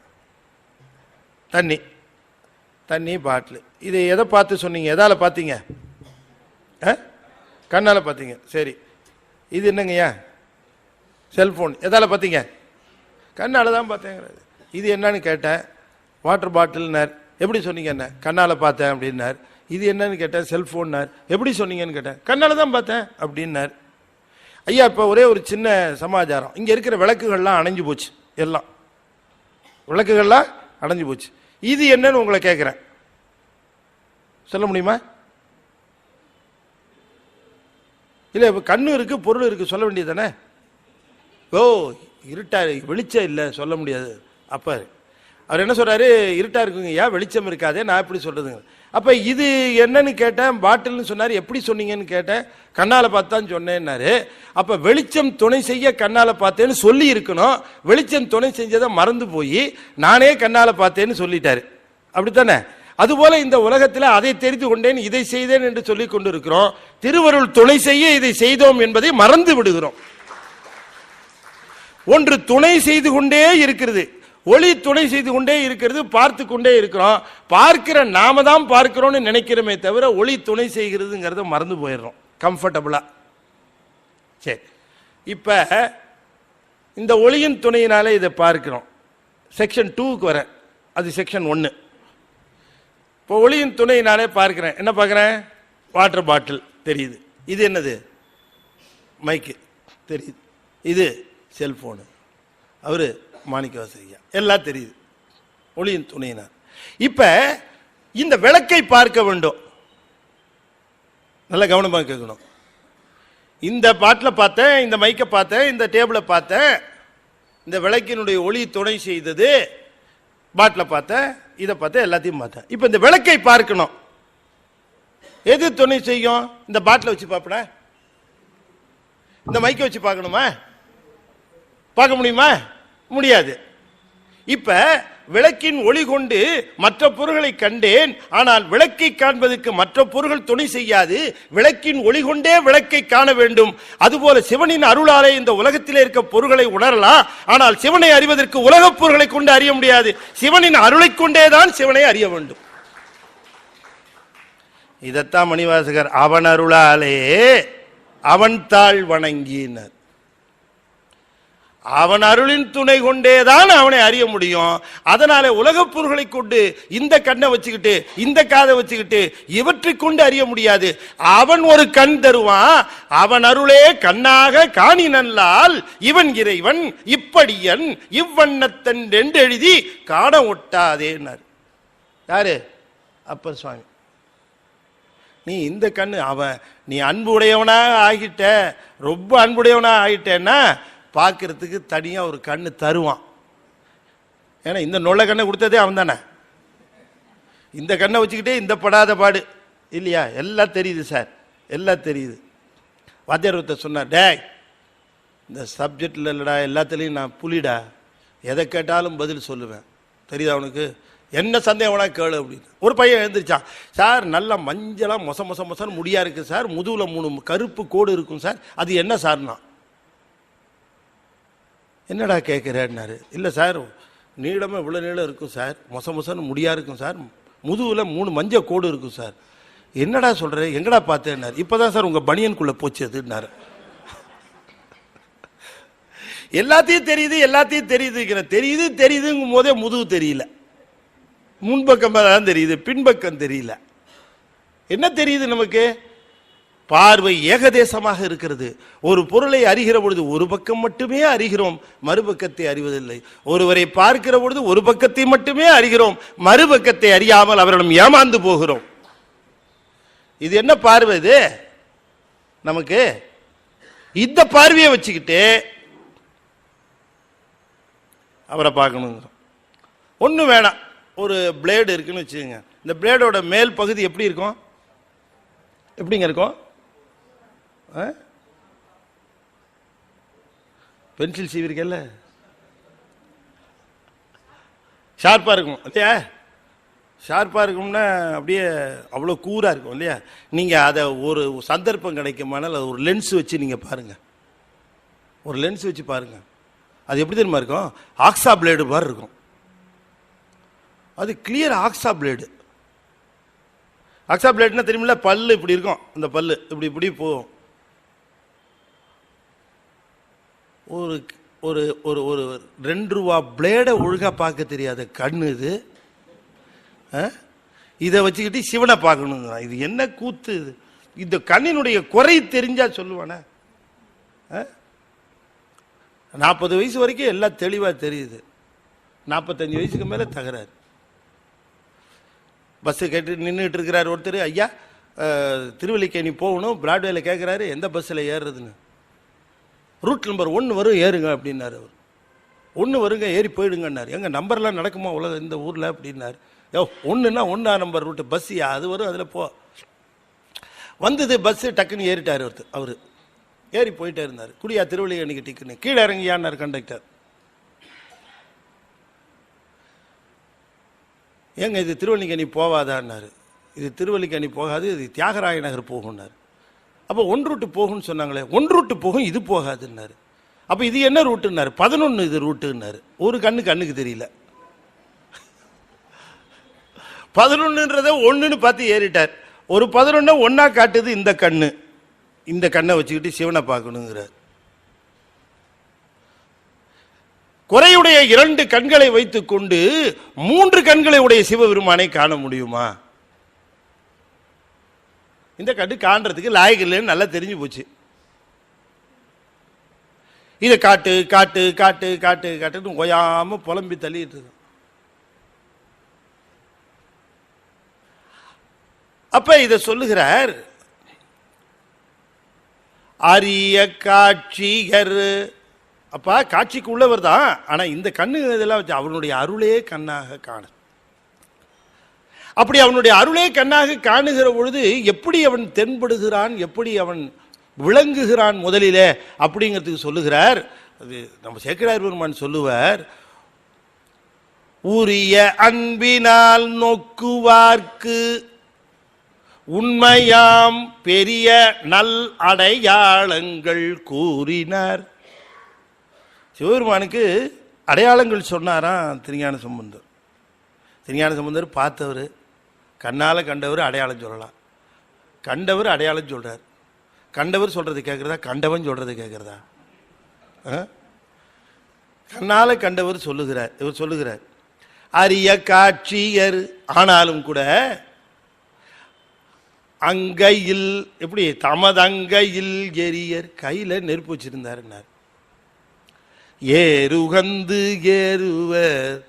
தண்ணி பாட்டில். இதை எதை பார்த்து சொன்னீங்க? எதால் பார்த்தீங்க? கண்ணால் பார்த்தீங்க. சரி, இது என்னங்கய்யா? செல்ஃபோன். எதால் பார்த்தீங்க? கண்ணால் தான் பார்த்தேங்கிறது. இது என்னன்னு கேட்டேன். வாட்டர் பாட்டில்னார். எப்படி சொன்னீங்க? என்ன கண்ணால் பார்த்தேன் அப்படின்னார். இது என்னன்னு கேட்டேன். செல்ஃபோன்னார். எப்படி சொன்னீங்கன்னு கேட்டேன். கண்ணால் தான் பார்த்தேன் அப்படின்னார். ஐயா இப்போ ஒரே ஒரு சின்ன சமாச்சாரம். இங்கே இருக்கிற விளக்குகள்லாம் அணைஞ்சு போச்சு. எல்லாம் விளக்குகள்லாம் அணைஞ்சு போச்சு. இது என்னன்னு உங்களை கேட்குறேன், சொல்ல முடியுமா? இல்லை, இப்போ கண்ணு இருக்கு, பொருள் இருக்கு, சொல்ல வேண்டியது தானே? ஓ, இருட்டா வெளிச்சம் இல்லை, சொல்ல முடியாது. அப்போ அவர் என்ன சொல்றாரு? இருட்டா இருக்குங்க ஐயா, வெளிச்சம் இருக்காதே, நான் எப்படி சொல்றதுங்க? அப்ப இது என்னன்னு கேட்டேன். பாட்டில்னு சொன்னார். எப்படி சொன்னீங்கன்னு கேட்டேன். கண்ணால பார்த்தான்னு சொன்னேன்னாரு. அப்ப வெளிச்சம் துணை செய்ய கண்ணால பார்த்தேன்னு சொல்லி இருக்கணும். வெளிச்சம் துணை செஞ்சதை மறந்து போய் நானே கண்ணால பார்த்தேன்னு சொல்லிட்டாரு. அப்படித்தானே? அதுபோல இந்த உலகத்தில் அதை தெரிந்து கொண்டேன், இதை செய்தேன் என்று சொல்லிக் கொண்டிருக்கிறோம். திருவருள் துணை செய்ய இதை செய்தோம் என்பதை மறந்து விடுகிறோம். ஒன்று துணை செய்து கொண்டே இருக்கிறது, ஒளி துணை செய்து கொண்டே இருக்கிறது, பார்த்து கொண்டே இருக்கிறோம். பார்க்கிற நாம தான் பார்க்கிறோம்னு நினைக்கிறோமே தவிர ஒளி துணை செய்கிறதுங்கிறத மறந்து போயிடுறோம் கம்ஃபர்டபுளா. சரி, இப்ப இந்த ஒளியின் துணையினாலே இதை பார்க்கிறோம். செக்ஷன் 2க்கு வர, அது செக்ஷன் 1. இப்போ ஒளியின் துணையினாலே பார்க்கிறேன். என்ன பார்க்கிறேன்? வாட்டர் பாட்டில் தெரியுது. இது என்னது? மைக்கு தெரியுது. இது செல்போனு, அவரு மாணிக்கவாசகர், எல்லாம் தெரியுது ஒளியின் துணையினார். இப்ப இந்த விளக்கை பார்க்க வேண்டும். நல்லா கவனமாக கேட்கணும். இந்த பாட்டில் பார்த்தேன், இந்த மைக்கை பார்த்தேன், இந்த டேபிளை பார்த்தேன், இந்த விளக்கினுடைய ஒளி துணை செய்தது, பாட்டில் பார்த்தேன், இதை பார்த்தேன், எல்லாத்தையும் பார்த்தேன். இப்போ இந்த விளக்கை பார்க்கணும், எது துணை செய்யும்? இந்த பாட்டில் வச்சு பார்ப்பட, இந்த மைக்கை வச்சு பார்க்கணுமா? பார்க்க முடியுமா? முடியாது. இப்ப விளக்கின் ஒளி கொண்டு மற்ற பொருள்களை கண்டேன், ஆனால் விளக்கை காண்பதற்கு மற்ற பொருள்கள் துணை செய்யாது. விளக்கின் ஒளி கொண்டே விளக்கை காண வேண்டும். அதுபோல சிவனின் அருளாலே இந்த உலகத்திலே இருக்க பொருள்களை உணரலாம், ஆனால் சிவனை அறிவதற்கு உலகப் பொருள்களை கொண்டு அறிய முடியாது. சிவனின் அருளை கொண்டேதான் சிவனை அறிய வேண்டும். இதத்தான் மணிவாசகர் அவன் அருளாலே அவன் தாழ் வணங்கினார். அவன் அருளின் துணை கொண்டேதான் அவனை அறிய முடியும். அதனால உலகப் பொருள்களை கொண்டு இந்த கண்ணை வச்சுக்கிட்டு இந்த காதை வச்சுக்கிட்டு இவற்றை கொண்டு அறிய முடியாது. அவன் ஒரு கண் தருவான், அவன் அருளே கண்ணாக காணி நல்லால் இவன் இறைவன் இப்படியன் இவ்வண்ணத்தன் என்று எழுதி காண ஒட்டாதேன்னார். யாரு? அப்பர் சுவாமி. நீ இந்த கண்ணு அவன் நீ அன்பு உடையவனா ஆகிட்ட, ரொம்ப அன்புடையவனா ஆகிட்டேன்னா பார்க்கறதுக்கு தனியாக ஒரு கண்ணு தருவான். ஏன்னா இந்த நொல்ல கண்ணை கொடுத்ததே அவன் தானே. இந்த கண்ணை வச்சுக்கிட்டே இந்த படாத பாடு இல்லையா? எல்லாம் தெரியுது சார், எல்லாம் தெரியுது. வாத்தியார் ஒருத்தர் சொன்னார், டே இந்த சப்ஜெக்டில் இல்லைடா, எல்லாத்துலேயும் நான் புலிடா, எதை கேட்டாலும் பதில் சொல்லுவேன், தெரியுதா அவனுக்கு? என்ன சந்தேகம்னா கேளு அப்படின்னு. ஒரு பையன் எழுந்திரிச்சான், சார் நல்லா மஞ்சளாக மொச மொச மொசன்னு முடியா இருக்குது சார், முதுகில் 3 கருப்பு கோடு இருக்கும் சார், அது என்ன சார்னா? என்னடா கேட்குறேன்னாரு. இல்லை சார் நீளமாக இவ்வளோ நீளம் இருக்கும் சார், மொச மொசன்னு முடியா இருக்கும் சார், முதுகில் 3 மஞ்சள் கோடு இருக்கும் சார். என்னடா சொல்கிற, எங்கடா பார்த்தேன்னாரு. இப்போ தான் சார் உங்கள் பனியனுக்குள்ளே போச்சு அதுன்னாரு. எல்லாத்தையும் தெரியுது, எல்லாத்தையும் தெரியுது தெரியுதுங்கும் போதே முதுகு தெரியல, முன்பக்கம் தான் தெரியுது, பின்பக்கம் தெரியல. என்ன தெரியுது நமக்கு? பார்வை ஏகதேசமாக இருக்கிறது. ஒரு பொருளை அறிகிற பொழுது ஒரு பக்கம் மட்டுமே அறிகிறோம், மறுபக்கத்தை அறிவதில்லை. ஒருவரை பார்க்கிற பொழுது ஒரு பக்கத்தை மட்டுமே அறிகிறோம், மறுபக்கத்தை அறியாமல் அவரிடம் ஏமாந்து போகிறோம். இது என்ன பார்வை இது நமக்கு? இந்த பார்வையை வச்சுக்கிட்டு அவரை பார்க்கணும். ஒன்றும் வேணாம், ஒரு பிளேடு இருக்குன்னு வச்சுக்கோங்க. இந்த பிளேடோட மேல் பகுதி எப்படி இருக்கும்? எப்படிங்க இருக்கும்? பென்சில் சீவிருக்கல, ஷார்ப்பாக இருக்கும் இல்லையா? ஷார்ப்பாக இருக்கும்னா அப்படியே அவ்வளோ கூராக இருக்கும் இல்லையா? நீங்கள் அதை ஒரு சந்தர்ப்பம் கிடைக்குமானால் அது ஒரு லென்ஸ் வச்சு நீங்கள் பாருங்கள், ஒரு லென்ஸ் வச்சு பாருங்கள். அது எப்படி தெரியுமா இருக்கும்? ஆக்ஸா பிளேடு மாதிரி இருக்கும். அது கிளியர் ஆக்ஸா பிளேடு. ஆக்ஸா பிளேட்னா தெரியுமில்ல, பல்லு இப்படி இருக்கும், அந்த பல்லு இப்படி இப்படி போகும். ஒரு ஒரு ஒரு ஒரு 2 ரூபா பிளேடை ஒழுங்காக பார்க்க தெரியாத கண்ணு இது. இதை வச்சுக்கிட்டு சிவனை பார்க்கணுங்க. இது என்ன கூத்து இது? இந்த கண்ணினுடைய குறை தெரிஞ்சா சொல்லுவானே. 40 வயசு வரைக்கும் எல்லாம் தெளிவாக தெரியுது, 45 வயசுக்கு மேலே தகராறு. பஸ்ஸு கேட்டு நின்றுட்டு இருக்கிறார் ஒருத்தர், ஐயா திருவல்லிக்கேணி போகணும், பிராட்வேல கேட்குறாரு எந்த பஸ்ஸில் ஏறுறதுன்னு. ரூட் நம்பர் 1 வரும் ஏறுங்க அப்படின்னாரு. அவர் 1 வருங்க ஏறி போயிடுங்கன்னாரு. எங்கள் நம்பர்லாம் நடக்குமா உலகம் இந்த ஊரில் அப்படின்னாரு. 1ன்னா 1ஆம் நம்பர் ரூட்டு பஸ்ஸியா, அது வரும், அதில் போ. வந்தது பஸ்ஸு, டக்குன்னு ஏறிட்டார் ஒருத்தர். அவர் ஏறி போயிட்டே இருந்தார். குடியா திருவல்லிக்கேணிக்கு டிக்குன்னு, கீழே இறங்கியான்னார் கண்டக்டர். ஏங்க இது திருவல்லிக்கேணி போவாதான்னாரு. இது திருவல்லிக்கேணி போகாது, இது தியாகராய நகர் போகும்னாரு. அப்போ 1 ரூட்டு போகும்னு சொன்னாங்களே, 1 ரூட்டு போகும், இது போகாதுன்னாரு. அப்போ இது என்ன ரூட்டுன்னாரு. 11 இது ரூட்டுன்னாரு. ஒரு கண்ணுக்கு தெரியல. 11ன்றத 1ன்னு பார்த்து ஏறிட்டார். ஒரு 11 ஒன்னா காட்டுது இந்த கண்ணு. இந்த கண்ணை வச்சுக்கிட்டு சிவனை பார்க்கணுங்கிறார். குறையுடைய 2 கண்களை வைத்துக் கொண்டு 3 கண்களை உடைய சிவபெருமானை காண முடியுமா? இந்த கண்ணு காண்றதுக்கு லாயக்கு இல்லைன்னு நல்லா தெரிஞ்சு போச்சு. இதை காட்டு காட்டு காட்டு காட்டு காட்டுன்னு ஓயாம புலம்பி தள்ளிட்டு இருக்கு. அப்ப இதை சொல்லுகிறார், அரிய காட்சியர். அப்பா காட்சிக்கு உள்ளவர் தான், ஆனா இந்த கண்ணு இதெல்லாம் வச்சு அவனுடைய அருளே கண்ணாக காண. அப்படி அவனுடைய அருளே கண்ணாக காணுகிற பொழுது எப்படி அவன் தென்படுகிறான், எப்படி அவன் விளங்குகிறான் முதலிலே அப்படிங்கிறதுக்கு சொல்லுகிறார். அது நம்ம சேக்கிழார் பெருமான் சொல்லுவார், உரிய அன்பினால் நோக்குவார்க்கு உண்மையாம் பெரிய நல் அடையாளங்கள் கூறினார். சிவபெருமானுக்கு அடையாளங்கள் சொன்னாராம் திருஞான சம்பந்தர். திருஞான சம்பந்தர் பார்த்தவர், கண்ணால் கண்டவர் அடையாளம் சொல்லலாம். கண்டவர் அடையாளம் சொல்றார். கண்டவர் சொல்றது கேட்கறதா, கண்டவன் சொல்றது கேட்கறதா? கண்ணால கண்டவர் சொல்லுகிறார். இவர் சொல்லுகிறார் அரிய காட்சியர். ஆனாலும் கூட அங்கையில், எப்படி தமதங்கையில் எரியர், கையில நெருப்பு வச்சிருந்தார். ஏறுகந்து ஏறுவர்,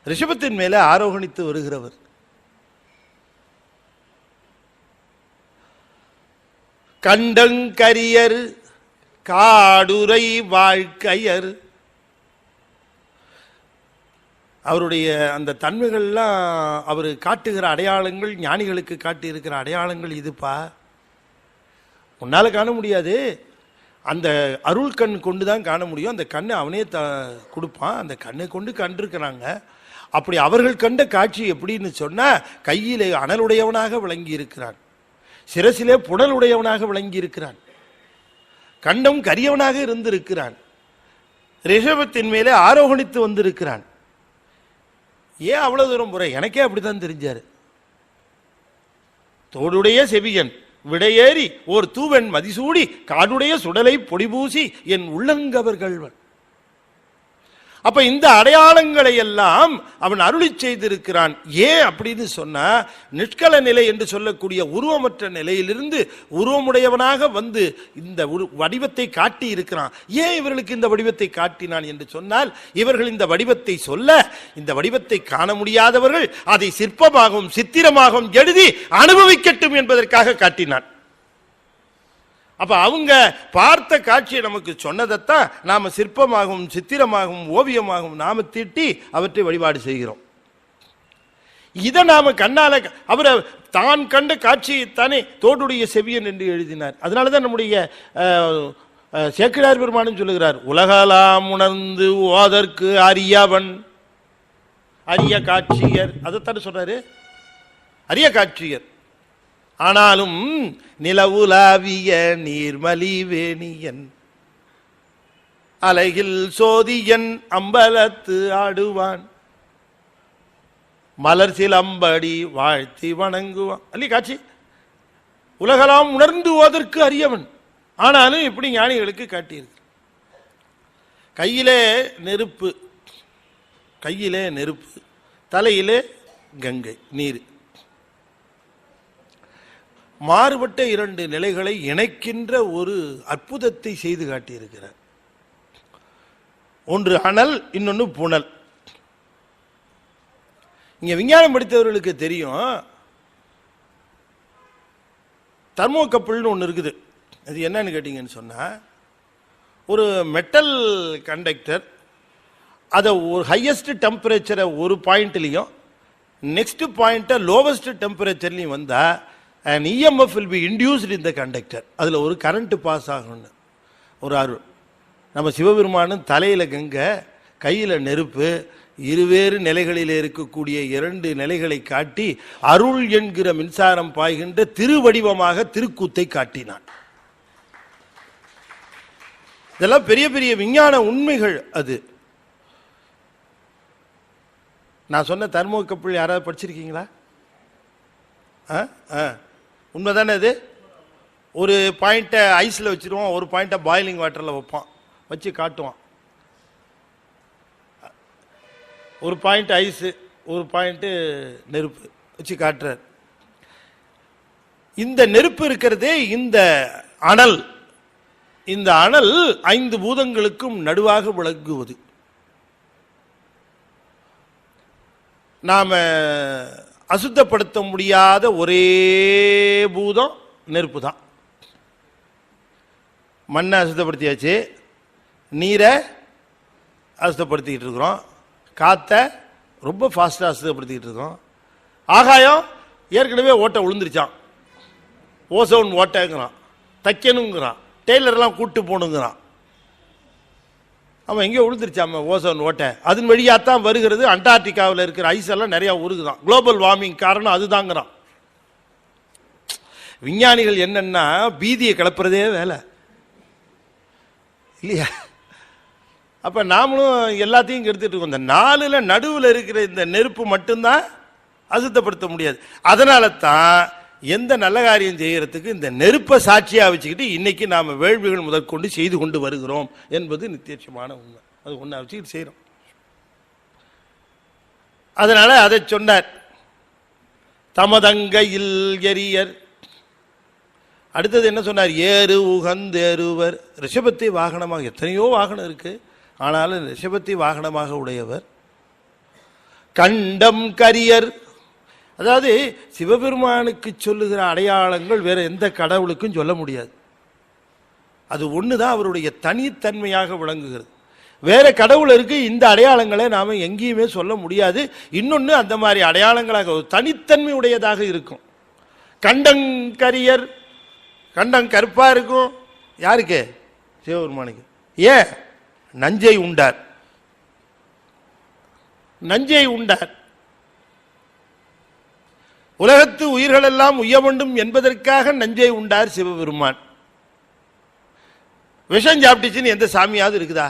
ரிஷபத்தின் மேல ஆரோகணித்து வருகிறவர். கண்டங்கரியர் காடுரை வாழ்க்கையர். அவருடைய அந்த தன்மைகள்லாம் அவர் காட்டுகிற அடையாளங்கள், ஞானிகளுக்கு காட்டி இருக்கிற அடையாளங்கள் இதுப்பா. உன்னால காண முடியாது, அந்த அருள் கண் கொண்டு தான் காண முடியும். அந்த கண்ணை அவனே கொடுப்பான், அந்த கண்ணை கொண்டு கண்டிருக்கிறாங்க. அப்படி அவர்கள் கண்ட காட்சி எப்படின்னு சொன்னா, கையிலே அனலுடையவனாக விளங்கி இருக்கிறான், சிரசிலே புடலுடையவனாக விளங்கி இருக்கிறான், கண்டம் கரியவனாக இருந்திருக்கிறான், ரிஷபத்தின் மேலே ஆரோகணித்து வந்திருக்கிறான். ஏன் அவ்வளவு தூரம் முறை? எனக்கே அப்படித்தான் தெரிஞ்சாரு. தோடுடைய செவியன் விடையேறி ஓர் தூவன் மதிசூடி காடுடைய சுடலை பொடிபூசி என் உள்ளங்கவர்கள்வன். அப்ப இந்த அடையாளங்களை எல்லாம் அவன் அருளி செய்திருக்கிறான். ஏன் அப்படின்னு சொன்னா, நிஷ்கல நிலை என்று சொல்லக்கூடிய உருவமற்ற நிலையிலிருந்து உருவமுடையவனாக வந்து இந்த வடிவத்தை காட்டி இருக்கிறான். ஏன் இவர்களுக்கு இந்த வடிவத்தை காட்டினான் என்று சொன்னால், இவர்கள் இந்த வடிவத்தை சொல்ல, இந்த வடிவத்தை காண முடியாதவர்கள் அதை சிற்பமாகவும் சித்திரமாகவும் எழுதி அனுபவிக்கட்டும் என்பதற்காக காட்டினான். அப்ப அவங்க பார்த்த காட்சியை நமக்கு சொன்னதைத்தான் நாம சிற்பமாகவும் சித்திரமாகவும் ஓவியமாகவும் நாம தீட்டி அவற்றை வழிபாடு செய்கிறோம். இதை நாம கண்ணால, அவரை தான் கண்ட காட்சியைத்தானே தோடுடைய செவியன் என்று எழுதினார். அதனாலதான் நம்முடைய சேக்கிழார் பெருமானும் சொல்லுகிறார், உலகலாம் உணர்ந்து ஓதற்கு அரியவன் அரிய காட்சியர். அதைத்தானே சொல்றாரு, அரிய காட்சியர். ஆனாலும் நிலவுலாவிய நீர்மலி வேணியன் அலையில் சோதியன் அம்பலத்து ஆடுவான் மலர் சிலம்படி வாழ்த்தி வணங்குவான். அல்லி காட்சி. உலகலாம் உணர்ந்து ஓதற்கு அறியவன். ஆனாலும் இப்படி ஞானிகளுக்கு காட்டியிருக்கு. கையிலே நெருப்பு, கையிலே நெருப்பு, தலையிலே கங்கை நீர், மாறுபட்ட இரண்டு நிலைகளை இணைக்கின்ற ஒரு அற்புதத்தை செய்து காட்டியிருக்கிறார். ஒன்று அனல், இன்னொன்று புனல். இங்க விஞ்ஞானம் படித்தவர்களுக்கு தெரியும், தெர்மோகப்பிள்னு ஒன்று இருக்குது. அது என்னன்னு கேட்டீங்கன்னு சொன்னா, ஒரு மெட்டல் கண்டக்டர் அதை ஒரு ஹையஸ்ட் டெம்பரேச்சரை ஒரு பாயிண்ட்லையும் நெக்ஸ்ட் பாயிண்ட்டை லோவஸ்ட் டெம்பரேச்சர்லையும் வந்தா an EMF will be induced in the conductor. அதில் ஒரு கரண்ட் பாஸ் ஆகணும்னு ஒரு அருள். நம்ம சிவபெருமானும் தலையில் கங்கை, கையில் நெருப்பு, இருவேறு நிலைகளில் இருக்கக்கூடிய இரண்டு நிலைகளை காட்டி அருள் என்கிற மின்சாரம் பாய்கின்ற திருவடிவமாக திருக்கூத்தை காட்டினான். இதெல்லாம் பெரிய பெரிய விஞ்ஞான உண்மைகள். அது நான் சொன்ன தெர்மோகப்பிள் யாராவது படிச்சிருக்கீங்களா? உண்மைதானே? அது ஒரு பாயிண்ட்டை ஐஸில் வச்சுருவான், ஒரு பாயிண்ட்டை பாயிலிங் வாட்டரில் வைப்பான், வச்சு காட்டுவான். ஒரு பாயிண்ட் ஐஸு, ஒரு பாயிண்ட்டு நெருப்பு வச்சு காட்டுறார். இந்த நெருப்பு இருக்கிறதே இந்த அனல், இந்த அனல் 5 பூதங்களுக்கும் நடுவாக விளங்குவது. நாம அசுத்தப்படுத்த முடியாத ஒரே பூதம் நெருப்பு தான். மண்ணை அசுத்தப்படுத்தியாச்சு, நீரை அசுத்தப்படுத்திக்கிட்டு இருக்கிறோம், காற்றை ரொம்ப ஃபாஸ்ட்டாக அசுத்தப்படுத்திக்கிட்டு இருக்கோம், ஆகாயம் ஏற்கனவே ஓட்டை விழுந்துருச்சான், ஓசோன் ஓட்டைங்கிறான், தைக்கணுங்கிறான், டெய்லர்லாம் கூட்டு போகணுங்கிறான். அவன் எங்கேயோ விழுந்துருச்சாம ஓசோன் ஓட்டை, அதன் வழியாகத்தான் வருகிறது. அண்டார்டிகாவில் இருக்கிற ஐஸ் எல்லாம் நிறையா உருகுதான், குளோபல் வார்மிங் காரணம் அதுதாங்கிறான். விஞ்ஞானிகள் என்னன்னா பீதியை கிளப்புறதே வேலை இல்லையா? அப்ப நாமளும் எல்லாத்தையும் கெடுத்துட்டு இருக்கோம். இந்த நாலுல நடுவில் இருக்கிற இந்த நெருப்பு மட்டும்தான் அசுத்தப்படுத்த முடியாது. அதனால தான் எந்த நல்ல காரியம் செய்யறதுக்கு இந்த நெருப்பை சாட்சியா வச்சுக்கிட்டு இன்னைக்கு நாம வேள்விகள் முதற்கொண்டு செய்து கொண்டு வருகிறோம் என்பது நித்தியமான உண்மை. அது ஒண்ணா வச்சுக்கிட்டு செய்யறோம். அதனால அதை சொன்னார், தமதங்கையில் எரியர். அடுத்தது என்ன சொன்னார்? ஏறு உகந்தேறுவர். ரிஷபத்தை வாகனமாக, எத்தனையோ வாகனம் இருக்கு, ஆனாலும் ரிஷபத்தை வாகனமாக உடையவர். கண்டம் கரியர். அதாவது சிவபெருமானுக்கு சொல்லுகிற அடையாளங்கள் வேற எந்த கடவுளுக்கும் சொல்ல முடியாது. அது ஒண்ணுதான் அவருடைய தனித்தன்மையாக விளங்குகிறது. வேற கடவுள் இருக்கு, இந்த அடையாளங்களை நாம எங்கேயுமே சொல்ல முடியாது. இன்னொன்னு அந்த மாதிரி அடையாளங்களாக தனித்தன்மை உடையதாக இருக்கும். கண்டங்கரியர், கண்டம் கருப்பா இருக்கும். யாருக்கு? சிவபெருமானுக்கு. ஏன்? நஞ்சை உண்டார், நஞ்சை உண்டார். உலகத்து உயிர்கள் எல்லாம் உய்ய வேண்டும் என்பதற்காக நஞ்சை உண்டார் சிவபெருமான். விஷம் சாப்பிட்டுச்சுன்னு எந்த சாமியாவது இருக்குதா?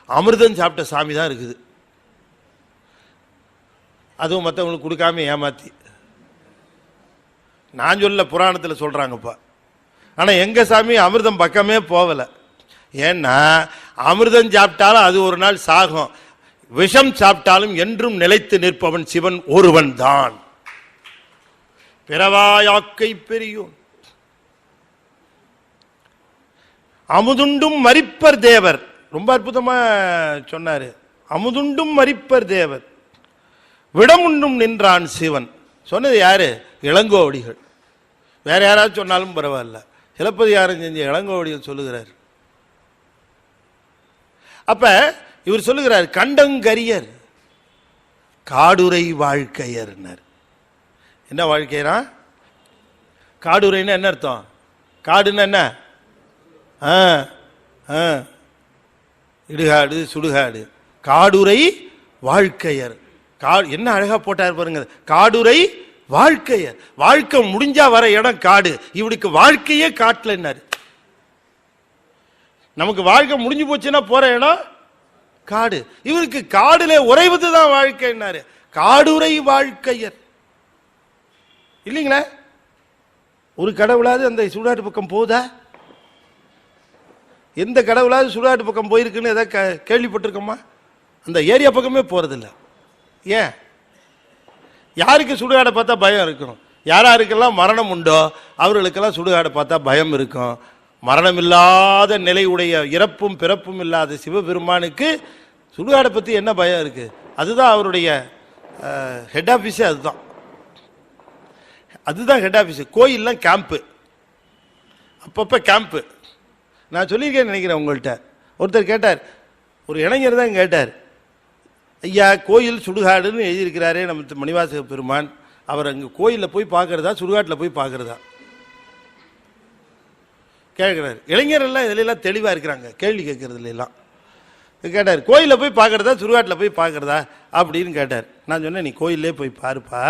அமிர்தம் சாப்பிட்ட சாமி தான் இருக்குது. அதுவும் மற்றவங்களுக்கு கொடுக்காம ஏமாத்தி. நான் சொல்ல, புராணத்தில் சொல்றாங்கப்பா. ஆனா எங்க சாமி அமிர்தம் பக்கமே போகல. ஏன்னா அமிர்தம் சாப்பிட்டாலும் அது ஒரு நாள் சாகும், விஷம் சாப்பிட்டாலும் என்றும் நிலைத்து நிற்பவன் சிவன் ஒருவன் தான். பிறவாயாக்கை பெரியோன். அமுதுண்டும் மரிப்பர் தேவர். ரொம்ப அற்புதமா சொன்னாரு. அமுதுண்டும் மரிப்பர் தேவர், விடமுண்டும் நின்றான் சிவன். சொன்னது யாரு? இளங்கோவடிகள். வேற யாராவது சொன்னாலும் பரவாயில்ல, சிலப்பதிகாரம் செஞ்ச இளங்கோவடிகள் சொல்லுகிறார். அப்ப இவர் சொல்லுகிறார், கண்டங்கரியர் காடுரை வாழ்க்கையர். என்ன வாழ்க்கையா? காடுரைன்னா என்ன அர்த்தம்? காடுன்னா என்ன? இடுகாடு, சுடுகாடு. காடுரை வாழ்க்கையர். என்ன அழகா போட்டார் பாருங்க, காடுரை வாழ்க்கையர். வாழ்க்கை முடிஞ்சா வர இடம் காடு, இவனுக்கு வாழ்க்கையே காட்டல. நமக்கு வாழ்க்கை முடிஞ்சு போச்சுன்னா போற இடம் காடு, இவருக்கு காடுல உறைவதுதான் வாழ்க்கை. காடுரை வாழ்க்கையர் இல்லைங்களா? ஒரு கடவுளாவது அந்த சுடுகாட்டு பக்கம் போதா? எந்த கடவுளாவது சுடுகாட்டு பக்கம் போயிருக்குன்னு ஏதாவது கேள்விப்பட்டிருக்கோமா? அந்த ஏரியா பக்கமே போறதில்லை. ஏன்? யாருக்கு சுடுகாடை பார்த்தா பயம் இருக்கும்? யாராருக்கெல்லாம் மரணம் உண்டோ அவர்களுக்கெல்லாம் சுடுகாடை பார்த்தா பயம் இருக்கும். மரணம் இல்லாத நிலை உடைய, இறப்பும் பிறப்பும் இல்லாத சிவபெருமானுக்கு சுடுகாடை பற்றி என்ன பயம் இருக்கு? அதுதான் அவருடைய ஹெட் ஆஃபீஸே. அதுதான் ஹெட் ஆஃபீஸு. கோயில்லாம் கேம்ப்பு, அப்பப்போ கேம்ப்பு. நான் சொல்லியிருக்கேன்னு நினைக்கிறேன் உங்கள்கிட்ட. ஒருத்தர் கேட்டார், ஒரு இளைஞர் தான் கேட்டார், ஐயா கோயில் சுடுகாடுன்னு எழுதியிருக்கிறாரே நம்ம மணிவாசக பெருமான், அவர் அங்கே கோயிலில் போய் பார்க்கறதா சுடுகாட்டில் போய் பார்க்கறதா கேட்குறாரு. இளைஞரெல்லாம் இதிலெல்லாம் தெளிவாக இருக்கிறாங்க, கேள்வி கேட்கறதுல எல்லாம். கேட்டார், கோயிலில் போய் பார்க்கறதா சுடுகாட்டில் போய் பார்க்கறதா அப்படின்னு கேட்டார். நான் சொன்னேன், நீ கோயிலே போய் பாருப்பா,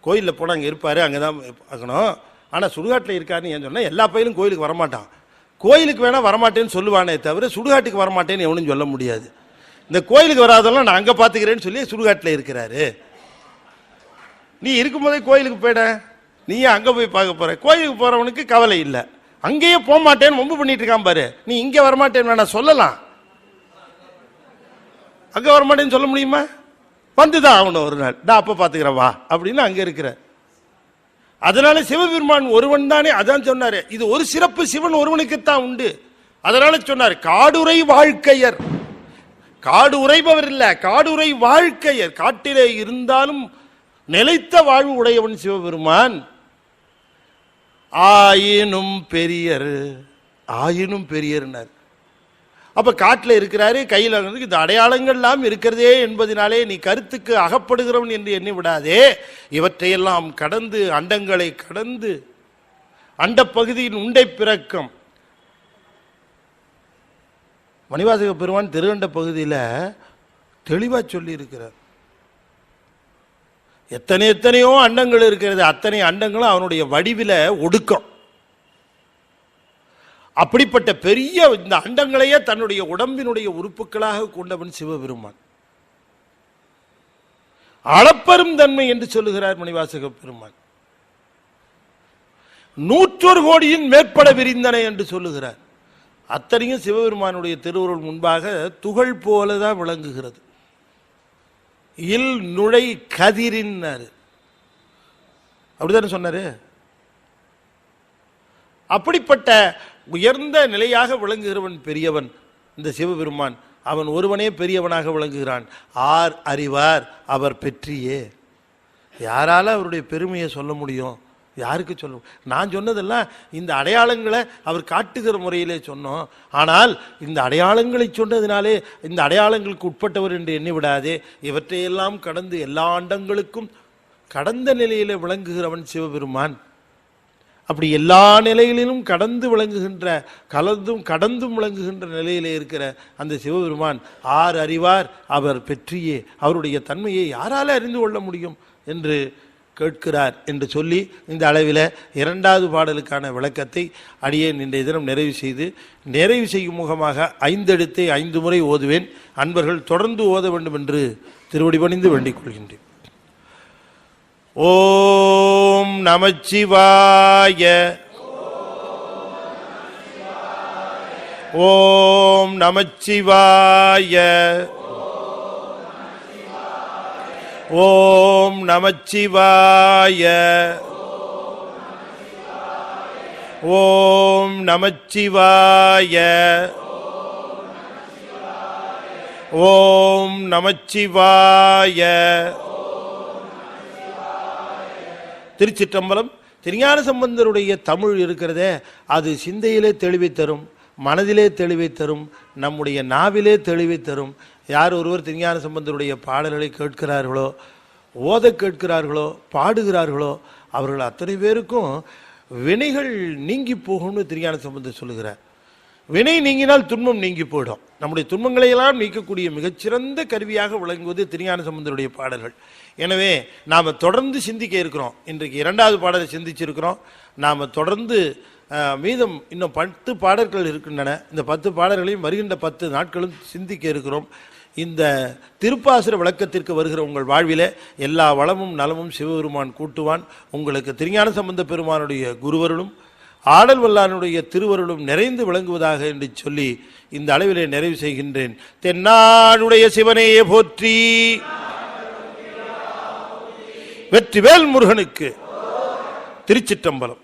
கோயிலில் போனால் அங்கே இருப்பார், அங்கே தான் பார்க்கணும். ஆனால் சுடுகாட்டில் இருக்காருன்னு ஏன் சொன்னால், எல்லா பயிலும் கோயிலுக்கு வரமாட்டான். கோயிலுக்கு வேணால் வரமாட்டேன்னு சொல்லுவானே தவிர சுடுகாட்டுக்கு வரமாட்டேன்னு எவனும் சொல்ல முடியாது. இந்த கோயிலுக்கு வராதெல்லாம் நான் அங்கே பார்த்துக்கிறேன்னு சொல்லி சுடுகாட்டில் இருக்கிறாரு. நீ இருக்கும்போதே கோயிலுக்கு போயிட, நீ ஏன் அங்கே போய் பார்க்க போற? கோயிலுக்கு போகிறவனுக்கு கவலை இல்லை, அங்கேயே போக மாட்டேன்னு வம்பு பண்ணிட்டு இருக்கான் பாரு. நீ இங்கே வரமாட்டேன்னு வேணா சொல்லலாம், அங்கே வரமாட்டேன்னு சொல்ல முடியுமா? வந்துதான் ஆகணும் ஒரு நாள், நான் அப்போ பார்த்துக்கிறேன் வா அப்படின்னு அங்கே இருக்கிற. அதனால சிவபெருமான் ஒருவன் தானே, அதான் சொன்னாரு, இது ஒரு சிறப்பு சிவன் ஒருவனுக்குத்தான் உண்டு. அதனால சொன்னார் காடுரை வாழ்க்கையர். காடு உரைபவர் இல்ல, காடுரை வாழ்க்கையர். காட்டிலே இருந்தாலும் நிலைத்த வாழ்வு உடையவன் சிவபெருமான். ஆயினும் பெரியர், ஆயினும் பெரியர்னார். அப்ப காட்டில் இருக்கிறாரு, கையில் இந்த அடையாளங்கள்லாம் இருக்கிறதே என்பதனாலே நீ கருத்துக்கு அகப்படுகிறவன் என்று எண்ணி விடாதே. இவற்றையெல்லாம் கடந்து, அண்டங்களை கடந்து, அண்ட பகுதியின் உண்டை பிறக்கம் மணிவாசக பெருமான் திருவண்ட பகுதியில் தெளிவா சொல்லி இருக்கிறார். எத்தனையோ அண்டங்கள் இருக்கிறது, அத்தனை அண்டங்களும் அவனுடைய வடிவில ஒடுக்கம். அப்படிப்பட்ட பெரிய இந்த அண்டங்களையே தன்னுடைய உடம்பினுடைய உறுப்புகளாக கொண்டவன் சிவபெருமான். அளப்பெரும் தன்மை என்று சொல்லுகிறார் மணிவாசக பெருமான். 101 கோடியின் மேற்பட விரிந்தன என்று சொல்லுகிறார். அத்தனையும் சிவபெருமானுடைய திருவுருள் முன்பாக துகள் போலதான் விளங்குகிறது. இல் நுழை கதிரின் அப்படித்தானே சொன்னாரு. அப்படிப்பட்ட உயர்ந்த நிலையாக விளங்குகிறவன் பெரியவன் இந்த சிவபெருமான். அவன் ஒருவனே பெரியவனாக விளங்குகிறான். ஆர் அறிவார் அவர் பெற்றியே. யாரால அவருடைய பெருமையை சொல்ல முடியும்? யாருக்கு சொல்ல? நான் சொன்னதெல்லாம் இந்த அடையாளங்களை அவர் காட்டுகிற முறையிலே சொன்னோம். ஆனால் இந்த அடையாளங்களை சொன்னதினாலே இந்த அடையாளங்களுக்கு உட்பட்டவர் என்று எண்ணி விடாதே. இவற்றையெல்லாம் கடந்து எல்லா அண்டங்களுக்கும் கடந்த நிலையிலே விளங்குகிறவன் சிவபெருமான். அப்படி எல்லா நிலைகளிலும் கடந்து விளங்குகின்ற, கடந்தும் விளங்குகின்ற நிலையிலே இருக்கிற அந்த சிவபெருமான் ஆர் அறிவார் அவர் பெற்றியே. அவருடைய தன்மையை யாரால அறிந்து கொள்ள முடியும் என்று கேட்கிறார் என்று சொல்லி இந்த அளவில் 2வது பாடலுக்கான விளக்கத்தை அடியேன் இன்றைய தினம் நிறைவு செய்யும் முகமாக 5 எழுத்தை 5 முறை ஓதுவேன். அன்பர்கள் தொடர்ந்து ஓத வேண்டும் என்று திருவடி பணிந்து வேண்டிக் கொள்கின்றேன். ஓம் நமச்சிவாய. ஓம் நமச்சிவாய. ஓம் நமச்சிவாய. ஓம் நமச்சிவாய. ஓம் நமச்சிவாய. திருச்சிற்றம்பலம். திருஞான சம்பந்தருடைய தமிழ் இருக்கிறதே, அது சிந்தையிலே தெளிவை தரும், மனதிலே தெளிவை தரும், நம்முடைய நாவிலே தெளிவை தரும். யார் ஒருவர் திருஞான சம்பந்தருடைய பாடல்களை கேட்கிறார்களோ, ஓத கேட்கிறார்களோ, பாடுகிறார்களோ, அவர்கள் அத்தனை பேருக்கும் வினைகள் நீங்கி போகும்னு திருஞான சம்பந்தர் சொல்லுகிறார். வினை நீங்கினால் துன்பம் நீங்கி போயிடும். நம்முடைய துன்பங்களையெல்லாம் நீக்கக்கூடிய மிகச்சிறந்த கருவியாக விளங்குவது திருஞான சம்பந்தருடைய பாடல்கள். எனவே நாம் தொடர்ந்து சிந்திக்க இருக்கிறோம். இன்றைக்கு 2வது பாடலை சிந்திச்சிருக்கிறோம். நாம் தொடர்ந்து மீதம் இன்னும் 10 பாடல்கள் இருக்கின்றன. இந்த 10 பாடல்களையும் வருகின்ற 10 நாட்களும் சிந்திக்க இருக்கிறோம். இந்த திருப்பாசுர விளக்கத்திற்கு வருகிற உங்கள் வாழ்விலே எல்லா வளமும் நலமும் சிவபெருமான் கூட்டுவான். உங்களுக்கு திருஞான சம்பந்த பெருமானுடைய குருவருளும் ஆடல் வல்லானுடைய திருவருளும் நிறைந்து விளங்குவதாக என்று சொல்லி இந்த அளவிலே நிறைவு செய்கின்றேன். தென்னாடுடைய சிவனையே போற்றி. வெற்றிவேல் முருகனுக்கு. திருச்சிற்றம்பலம்.